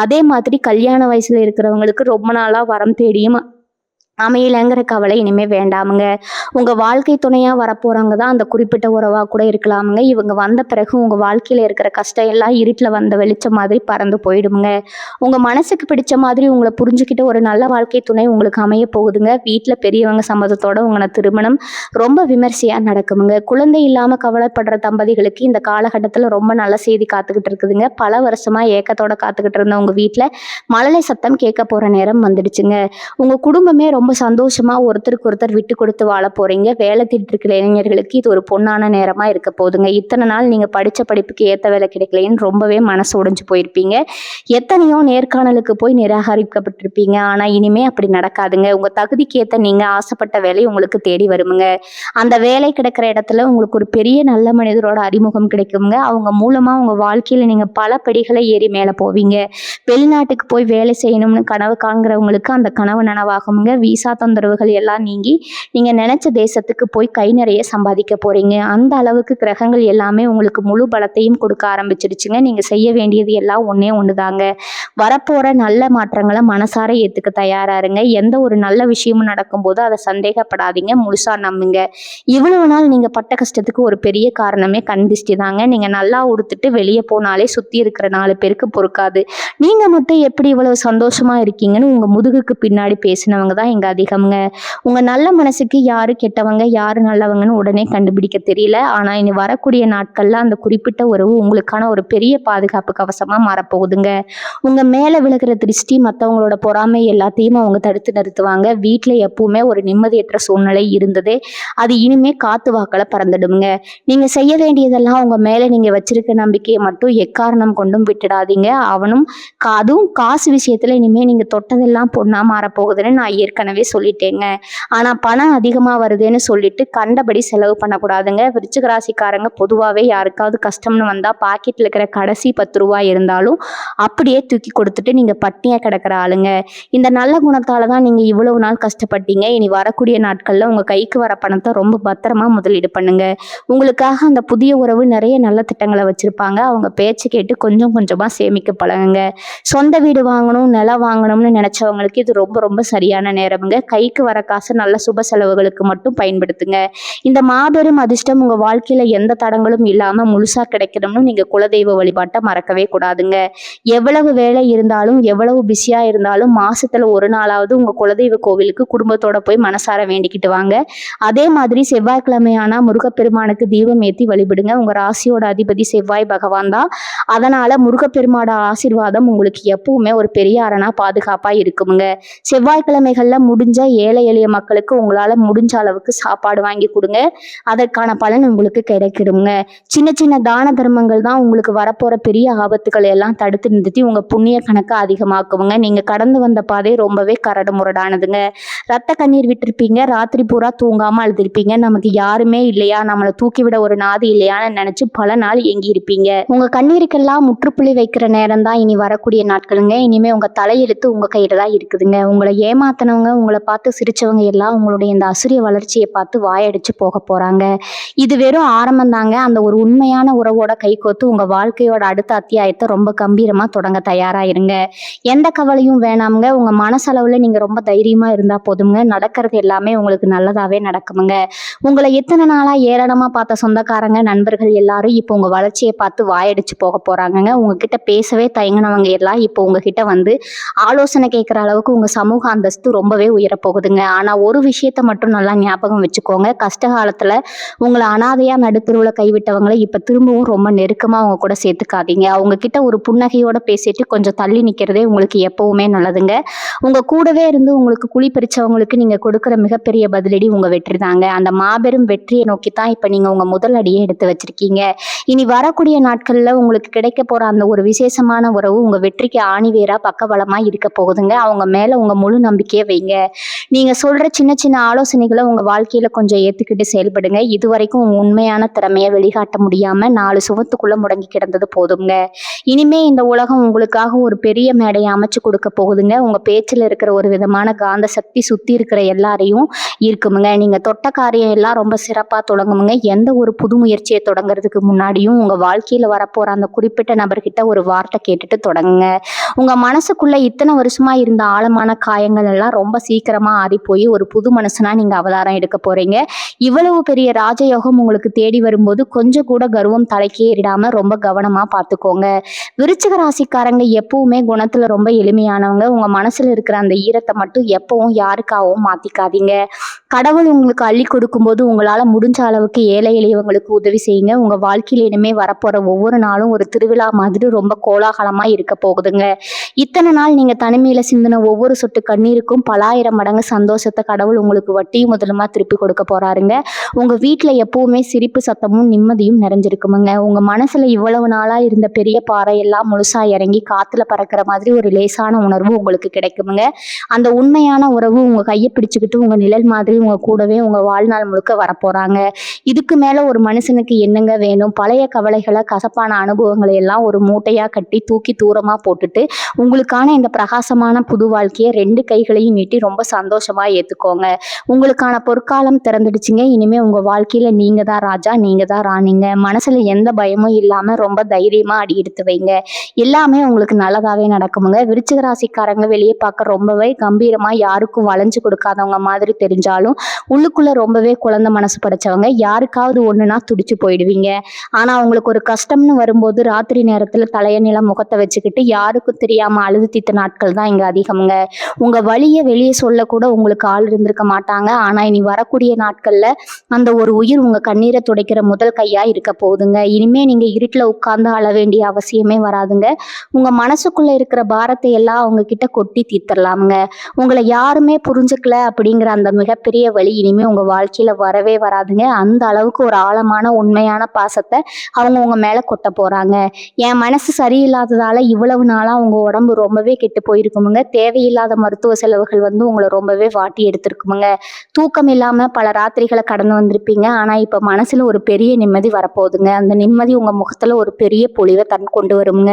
அதே மாதிரி கல்யாண வயசுல இருக்கிறவங்களுக்கு ரொம்ப நாளா வரம் தேடியும் அமையலைங்கிற கவலை இனிமே வேண்டாமுங்க. உங்க வாழ்க்கை துணையா வரப்போறவங்க தான் அந்த குறிப்பிட்ட உறவா கூட இருக்கலாமுங்க. இவங்க வந்த பிறகு உங்க வாழ்க்கையில இருக்கிற கஷ்டம் எல்லாம் இருட்டுல வந்த வெளிச்சம் மாதிரி பறந்து போயிடுமுங்க. உங்க மனசுக்கு பிடிச்ச மாதிரி உங்களை புரிஞ்சுக்கிட்ட ஒரு நல்ல வாழ்க்கை துணை உங்களுக்கு அமைய போகுதுங்க. வீட்டுல பெரியவங்க சம்மதத்தோட உங்களை திருமணம் ரொம்ப விமர்சையா நடக்குமுங்க. குழந்தை இல்லாம கவலைப்படுற தம்பதிகளுக்கு இந்த காலகட்டத்துல ரொம்ப நல்ல செய்தி காத்துக்கிட்டு இருக்குதுங்க. பல வருஷமா ஏக்கத்தோட காத்துக்கிட்டு இருந்த உங்க வீட்டுல மழலை சத்தம் கேட்க போற நேரம் வந்துடுச்சுங்க. உங்க குடும்பமே ரொம்ப சந்தோஷமா ஒருத்தருக்கு ஒருத்தர் விட்டு கொடுத்து வாழ போறீங்க. வேலை தேடிட்டு இருக்கிற இளைஞர்களுக்கு இது ஒரு பொன்னான நேரமா இருக்க போகுதுங்க. இத்தனை நாள் நீங்க படிச்ச படிப்புக்கு ஏத்த வேலை கிடைக்கலைன்னு ரொம்பவே மனசு உடைஞ்சு போயிருப்பீங்க. எத்தனையோ நேர்காணலுக்கு போய் நிராகரிக்கப்பட்டிருப்பீங்க. ஆனா இனிமே அப்படி நடக்காதுங்க. உங்க தகுதிக்கு ஏத்த நீங்க ஆசைப்பட்ட வேலை உங்களுக்கு தேடி வருமுங்க. அந்த வேலை கிடைக்கிற இடத்துல உங்களுக்கு ஒரு பெரிய நல்ல மனிதரோட அறிமுகம் கிடைக்குங்க. அவங்க மூலமா உங்க வாழ்க்கையில நீங்க பல படிகளை ஏறி மேல போவீங்க. வெளிநாட்டுக்கு போய் வேலை செய்யணும்னு கனவு காண்கிறவங்களுக்கு அந்த கனவு நனவாகுங்க. விசா தொந்தரவுகள் எல்லாம் நீங்கி நீங்க நினைச்ச தேசத்துக்கு போய் கை நிறைய சம்பாதிக்க போறீங்க. அந்த அளவுக்கு கிரகங்கள் எல்லாமே உங்களுக்கு முழு பலத்தையும் கொடுக்க ஆரம்பிச்சிருச்சுங்க. நீங்க செய்ய வேண்டியது எல்லாம் ஒண்ணே ஒண்ணுதாங்க. வரப்போற நல்ல மாற்றங்களை மனசார ஏத்துக்க தயாரா இருங்க. எந்த ஒரு நல்ல விஷயமும் நடக்கும்போது அதை சந்தேகப்படாதீங்க, முழுசா நம்புங்க. இவ்வளவு நாள் நீங்க பட்ட கஷ்டத்துக்கு ஒரு பெரிய காரணமே கண் திஷ்டி தாங்க. நீங்க நல்லா உடுத்துட்டு வெளியே போனாலே சுத்தி இருக்கிற 4 பேருக்கு பொறுக்காது. நீங்க மட்டும் எப்படி இவ்வளவு சந்தோஷமா இருக்கீங்கன்னு உங்க முதுகுக்கு பின்னாடி பேசினவங்க தான் இங்க அதிகம்ங்க. உங்க நல்ல மனசுக்கு யாரு கெட்டவங்க யாரு நல்லவங்கன்னு உடனே கண்டுபிடிக்க தெரியல. ஆனா இனி வரக்கூடிய நாட்கள்ல அந்த குறிப்பிட்ட உறவு உங்களுக்கான ஒரு பெரிய பாதுகாப்பு கவசமா மாறப்போகுதுங்க. உங்க மேல விழுகிற திருஷ்டி மற்றவங்களோட பொறாமை எல்லாத்தையும் அவங்க தடுத்து நிறுத்துவாங்க. வீட்டுல எப்பவுமே ஒரு நிம்மதியற்ற சூழ்நிலை இருந்ததே அது இனிமே காத்து வாக்கள பறந்துடுங்க. நீங்க செய்ய வேண்டியதெல்லாம் உங்க மேல நீங்க வச்சிருக்க நம்பிக்கையை மட்டும் எக்காரணம் கொண்டும் விட்டுடாதீங்க. அதுவும் காசு விஷயத்துல இனிமே நீங்க தொட்டதெல்லாம் பொண்ணா மாறப்போகுதுன்னு நான் ஏற்கனவே சொல்லிட்டேங்க. ஆனா பணம் அதிகமா வருதுன்னு சொல்லிட்டு கண்டபடி செலவு பண்ணக்கூடாதுங்க. விருச்சிக ராசிக்காரங்க பொதுவாகவே யாருக்காவது கஷ்டம்னு வந்தா பாக்கெட்ல இருக்கிற கடைசி 10 ரூபாய் இருந்தாலும் அப்படியே தூக்கி கொடுத்துட்டு நீங்க பட்னியா கிடக்கிற ஆளுங்க. இந்த நல்ல குணத்தால தான் நீங்க இவ்வளவு நாள் கஷ்டப்பட்டீங்க. இனி வரக்கூடிய நாட்கள்ல உங்க கைக்கு வர பணத்தை ரொம்ப பத்திரமா முதலீடு பண்ணுங்க. உங்களுக்காக அந்த புதிய உறவு நிறைய நல்ல திட்டங்களை வச்சிருப்பாங்க. அவங்க பேச்சு கேட்டு கொஞ்சம் கொஞ்சமா சேமிக்க பழகுங்க. சொந்த வீடு வாங்கணும் நிலம் வாங்கணும்னு நினைச்சவங்களுக்கு இது ரொம்ப ரொம்ப சரியான நேரம்ங்க. கைக்கு வர காசு நல்ல சுப செலவுகளுக்கு மட்டும் பயன்படுத்துங்க. இந்த மாபெரும் அதிர்ஷ்டம் உங்க வாழ்க்கையில எந்த தடங்களும் இல்லாம முழுசா கிடைக்கணும்னு நீங்க குலதெய்வ வழிபாட்டை மறக்கவே கூடாதுங்க. எவ்வளவு வேலை இருந்தாலும் எவ்வளவு பிஸியா இருந்தாலும் மாசத்துல ஒரு நாளாவது உங்க குலதெய்வ கோவிலுக்கு குடும்பத்தோட போய் மனசார வேண்டிக்கிட்டு வாங்க. அதே மாதிரி செவ்வாய்க்கிழமையானா முருகப்பெருமானுக்கு தீபம் ஏற்றி வழிபடுங்க. உங்க ராசியோட அதிபதி செவ்வாய் பகவான் தான். அதனால முருகப்பெருமானோட ஆசீர்வாதம் உங்களுக்கு எப்பவுமே ஒரு பெரிய அரணா பாதுகாப்பா இருக்குமுங்க. செவ்வாய்க்கிழமைகள்ல முடிஞ்ச ஏழை எளிய மக்களுக்கு உங்களால முடிஞ்ச அளவுக்கு சாப்பாடு வாங்கி கொடுங்க. அதற்கான பலன் உங்களுக்கு கிடைக்கிடுங்க. சின்ன சின்ன தான தர்மங்கள் தான் உங்களுக்கு வரப்போற பெரிய ஆபத்துக்களை எல்லாம் தடுத்து நிறுத்தி உங்க புண்ணிய கணக்கை அதிகமாக்குவங்க. நீங்க கடந்து வந்த பாதை ரொம்பவே கரடு முரடானதுங்க. ரத்த கண்ணீர் விட்டுருப்பீங்க. ராத்திரி பூரா தூங்காம அழுதுருப்பீங்க. நமக்கு யாருமே இல்லையா, நம்மளை தூக்கிவிட ஒரு நாதி இல்லையான்னு நினைச்சு பல நாள் ஏங்கி இருப்பீங்க. உங்க கண்ணீருக்கெல்லாம் முற்றுப்புள்ளி வைக்கிற நேரம் தான் இனி வரக்கூடிய நாட்களுங்க. இனிமே உங்க தலையெழுத்து உங்க கையில தான் இருக்குதுங்க. உங்களை ஏமாத்தினவங்க, உங்களை பார்த்து சிரிச்சவங்க எல்லாம் உங்களுடைய இந்த அசுரிய வளர்ச்சியை பார்த்து வாயடிச்சு போக போறாங்க. இது வெறும் ஆரம்பம் தாங்க. அந்த ஒரு உண்மையான உறவோட கைகோத்து உங்க வாழ்க்கையோட அடுத்த அத்தியாயத்தை ரொம்ப கம்பீரமா தொடங்க தயாராயிருங்க. எந்த கவலையும் வேணாமுங்க. உங்க மனசளவுல நீங்க ரொம்ப தைரியமா இருந்தா போதுங்க. நடக்கிறது எல்லாமே உங்களுக்கு நல்லதாவே நடக்குமுங்க. உங்களை எத்தனை நாளா ஏளனமா பார்த்த சொந்தக்காரங்க நண்பர்கள் எல்லாரும் இப்போ உங்க வளர்ச்சியை பார்த்து வாயடிச்சு போக போறாங்கங்க. உங்ககிட்ட பேசவே தயங்கினவங்க எல்லாம் இப்போ உங்ககிட்ட வந்து ஆலோசனை கேட்குற அளவுக்கு உங்க சமூக அந்தஸ்து ரொம்பவே உயரப்போகுதுங்க. ஆனா ஒரு விஷயத்த மட்டும் நல்லா ஞாபகம் வச்சுக்கோங்க. கஷ்ட காலத்துல உங்களை அனாதையா நடுத்தருவில் கைவிட்டவங்களை இப்ப திரும்பவும் ரொம்ப நெருக்கமா அவங்க கூட சேர்த்துக்காதீங்க. அவங்க கிட்ட ஒரு புன்னகையோட பேசிட்டு கொஞ்சம் தள்ளி நிக்கிறதே உங்களுக்கு எப்பவுமே நல்லதுங்க. உங்க கூடவே இருந்து உங்களுக்கு குழி பறிச்சவங்களுக்கு நீங்க கொடுக்குற மிகப்பெரிய பதிலடி உங்க வெற்றி தாங்க. அந்த மாபெரும் வெற்றியை நோக்கி தான் இப்ப நீங்க உங்க முதல் அடியை எடுத்து வச்சிருக்கீங்க. இனி வரக்கூடிய நாட்கள்ல உங்களுக்கு கிடைக்க போற அந்த ஒரு விசேஷமான உறவு உங்க வெற்றிக்கு ஆணிவேரா பக்கபலமா இருக்க போகுதுங்க. அவங்க மேல உங்க முழு நம்பிக்கையை வைங்க. நீங்க சொல்ற சின்ன சின்ன ஆலோசனைகளை உங்க வாழ்க்கையில கொஞ்சம் ஏத்துக்கிட்டு செயல்படுங்க. இதுவரைக்கும் உங்க உண்மையான திறமைய வெளிக்காட்ட முடியாம 4 சுவத்துக்குள்ள முடங்கி கிடந்தது போதுங்க. இனிமே இந்த உலகம் உங்களுக்காக ஒரு பெரிய மேடையை அமைச்சு கொடுக்க போகுதுங்க. உங்க பேச்சுல இருக்கிற ஒரு விதமான காந்த சக்தி சுத்தி இருக்கிற எல்லாரையும் இருக்குமுங்க. நீங்க தொட்ட காரியம் எல்லாம் ரொம்ப சிறப்பா தொடங்குமுங்க. எந்த ஒரு புது முயற்சியை தொடங்குறதுக்கு முன்னாடியும் உங்க வாழ்க்கையில வரப்போற அந்த குறிப்பிட்ட நபர்கிட்ட ஒரு வார்த்தை கேட்டுட்டு தொடங்குங்க. உங்க மனசுக்குள்ள இத்தனை வருஷமா இருந்த ஆழமான காயங்கள் எல்லாம் ரொம்ப சீக்கிரமா ஆறி போய் ஒரு புது மனுஷனா நீங்க அவதாரம் எடுக்க போறீங்க. இவ்வளவு பெரிய ராஜயோகம் உங்களுக்கு தேடி வரும்போது கொஞ்சம் கூட கர்வம் தலைக்கே ஏறிடாம ரொம்ப கவனமா பார்த்துக்கோங்க. விருச்சிக ராசிக்காரங்க எப்பவுமே குணத்துல ரொம்ப எளிமையானவங்க. உங்க மனசுல இருக்கிற அந்த ஈரத்தை மட்டும் எப்பவும் யாருக்காகவும் மாத்திக்காதீங்க. கடவுள் உங்களுக்கு அள்ளி கொடுக்கும்போது உங்களால முடிஞ்ச அளவுக்கு ஏழை எளியவங்களுக்கு உதவி செய்யுங்க. உங்க வாழ்க்கையில இனிமே வரப்போற ஒவ்வொரு நாளும் ஒரு திருவிழா மாதிரி ரொம்ப கோலாகலமா இருக்க போகுதுங்க. இத்தனை நாள் நீங்க தனிமையில சிந்தின ஒவ்வொரு சொட்டு கண்ணீருக்கும் பலாயிரம் மடங்கு சந்தோஷத்தை கடவுள் உங்களுக்கு வட்டியும் முதலுமா திருப்பி கொடுக்க போறாருங்க. உங்க வீட்டுல எப்பவுமே சிரிப்பு சத்தமும் நிம்மதியும் நிறைஞ்சிருக்குமுங்க. உங்க மனசுல இவ்வளவு நாளா இருந்த பெரிய பாறை எல்லாம் முழுசா இறங்கி காத்துல பறக்கிற மாதிரி ஒரு லேசான உணர்வு உங்களுக்கு கிடைக்குமுங்க. அந்த உண்மையான உறவு உங்க கையை பிடிச்சுக்கிட்டு உங்க நிழல் மாதிரி உங்க கூடவே உங்க வாழ்நாள் முழுக்க வரப்போறாங்க. இதுக்கு மேல ஒரு மனுஷனுக்கு என்னங்க வேணும்? பழைய கவலைகளை, கசப்பான அனுபவங்களை எல்லாம் ஒரு மூட்டையா கட்டி தூக்கி தூரமா போட்டுட்டு உங்களுக்கான இந்த பிரகாசமான புது வாழ்க்கையை 2 கைகளையும் நீட்டி ரொம்ப சந்தோஷமா ஏத்துக்கோங்க. உங்களுக்கான பொற்காலம் திறந்துடுச்சுங்க. இனிமே உங்க வாழ்க்கையில நீங்க தான் ராஜா, நீங்க தான் ராணிங்க. மனசுல எந்த பயமும் இல்லாம ரொம்ப தைரியமா அடி எடுத்து வைங்க. எல்லாமே உங்களுக்கு நல்லதாவே நடக்குமுங்க. விருச்சிக ராசிக்காரங்க வெளியே பார்க்க ரொம்பவே கம்பீரமா, யாருக்கும் வளைஞ்சு கொடுக்காதவங்க மாதிரி தெரிஞ்சாலும் உள்ளுக்குள்ள ரொம்பவே குழந்தை மனசு படைச்சவங்க. யாருக்காவது ஒண்ணுனா துடிச்சு போயிடுவீங்க. ஆனா உங்களுக்கு ஒரு கஷ்டம்னு வரும்போது ராத்திரி நேரத்துல தலையணில முகத்தை வச்சுக்கிட்டு யாருக்கும் தெரியாம அழுது தீத்த நாட்கள் தான் இங்க அதிகமுங்க. உங்க வலிய வெளியே சொல்ல கூட உங்களுக்கு ஆள் இருந்திருக்க மாட்டாங்க. ஆனா இனி வரக்கூடிய நாட்கள்ல அந்த ஒரு உயிர் உங்க கண்ணீரை துடைக்கிற முதல் கையா இருக்க போகுதுங்க. இனிமே நீங்க இருட்டுல உட்கார்ந்து அழ வேண்டிய அவசியமே வராதுங்க. உங்க மனசுக்குள்ள இருக்கிற பாரத்தை எல்லாம் அவங்க கிட்ட கொட்டி தீர்த்தரலாமுங்க. உங்களை யாருமே புரிஞ்சுக்கல அப்படிங்கிற அந்த மிகப்பெரிய வலி இனிமே உங்க வாழ்க்கையில வரவே வராதுங்க. அந்த அளவுக்கு ஒரு ஆழமான உண்மையான பாசத்தை அவங்க உங்க மேல கொட்ட போறாங்க. என் மனசு சரியில்லாததால இவ்வளவு நாளா உங்க உடம்பு ரொம்பவே கெட்டு போயிருக்குமுங்க. தேவையில்லாத மருத்துவ செலவுகள் வந்து உங்களை ரொம்பவே வாட்டி எடுத்திருக்குமுங்க. தூக்கம் இல்லாம பல ராத்திரிகளை கடந்து வந்திருப்பீங்க. ஆனா இப்ப மனசுல ஒரு பெரிய நிம்மதி வரப்போகுதுங்க. அந்த நிம்மதி உங்க முகத்துல ஒரு பெரிய பொலிவை கொண்டு வருங்க.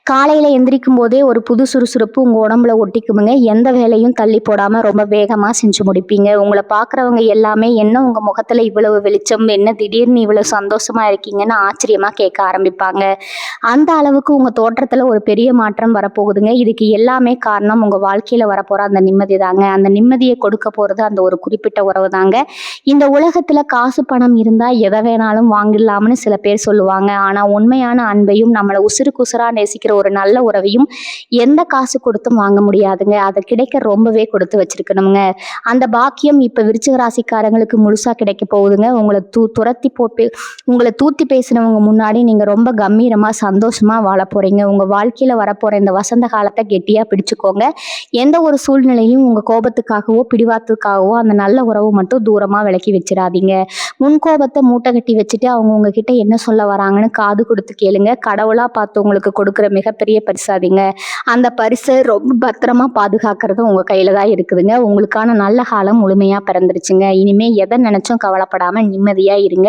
காலையில எந்திரிக்கும் போதே ஒரு புது சுறுசுறுப்பு உங்க உடம்புல ஒட்டிக்குமுங்க. எந்த வேலையும் தள்ளி போடாம ரொம்ப வேகமா செஞ்சு முடிப்பீங்க. உங்களை பாக்குறவங்க எல்லாமே என்ன உங்க முகத்துல இவ்வளவு வெளிச்சம், என்ன திடீர்னு இவ்வளவு சந்தோஷமா இருக்கீங்கன்னு ஆச்சரியமா கேட்க ஆரம்பிப்பாங்க. அந்த அளவுக்கு உங்க தோற்றத்துல ஒரு பெரிய மாற்றம் வரப்போகுதுங்க. இதுக்கு எல்லாமே காரணம் உங்க வாழ்க்கையில வரப்போற அந்த நிம்மதி தாங்க. அந்த நிம்மதியை கொடுக்க போறது அந்த ஒரு குறிப்பிட்ட உறவு தாங்க. இந்த உலகத்துல காசு பணம் இருந்தா எதை வேணாலும் வாங்கிடலாம்னு சில பேர் சொல்லுவாங்க. ஆனா உண்மையான அன்பையும் நம்மளை உசுருக்கு உசுரா நேசிக்கிற ஒரு நல்ல உறவையும் எந்த காசு கொடுத்தும் வாங்க முடியாதுங்க. அதை கிடைக்க ரொம்பவே கொடுத்து வச்சிருக்கணுங்க. அந்த பாக்கியம் இப்ப விருச்சிக ராசிக்காரங்களுக்கு முழுசா கிடைக்க போகுதுங்க. உங்களை தூத்தி பேசினவங்க முன்னாடி நீங்க ரொம்ப கம்பீரமா சந்தோஷமா வாழ போறீங்க. உங்க வாழ்க்கையில வரப்போற இந்த வசந்த காலத்தை கெட்டியா பிடிச்சுக்கோங்க. எந்த ஒரு சூழ்நிலையும் உங்க கோபத்துக்காகவோ பிடிவாதத்துக்காகவோ அந்த நல்ல உறவு மட்டும் தூரமா விலக்கி வச்சிடாதீங்க. முன்கோபத்தை மூட்டை கட்டி வச்சுட்டு அவங்க உங்ககிட்ட என்ன சொல்ல வராங்கன்னு காது கொடுத்து கேளுங்க. கடவுளா பார்த்து உங்களுக்கு கொடுக்குற மிகப்பெரிய பரிசாதீங்க. அந்த பரிசை ரொம்ப பத்திரமா பாதுகாக்கிறது உங்க கையில தான் இருக்குதுங்க. உங்களுக்கான நல்ல காலம் முழுமையா பிறந்துருச்சுங்க. இனிமே எதை நினைச்சும் கவலைப்படாம நிம்மதியா இருங்க.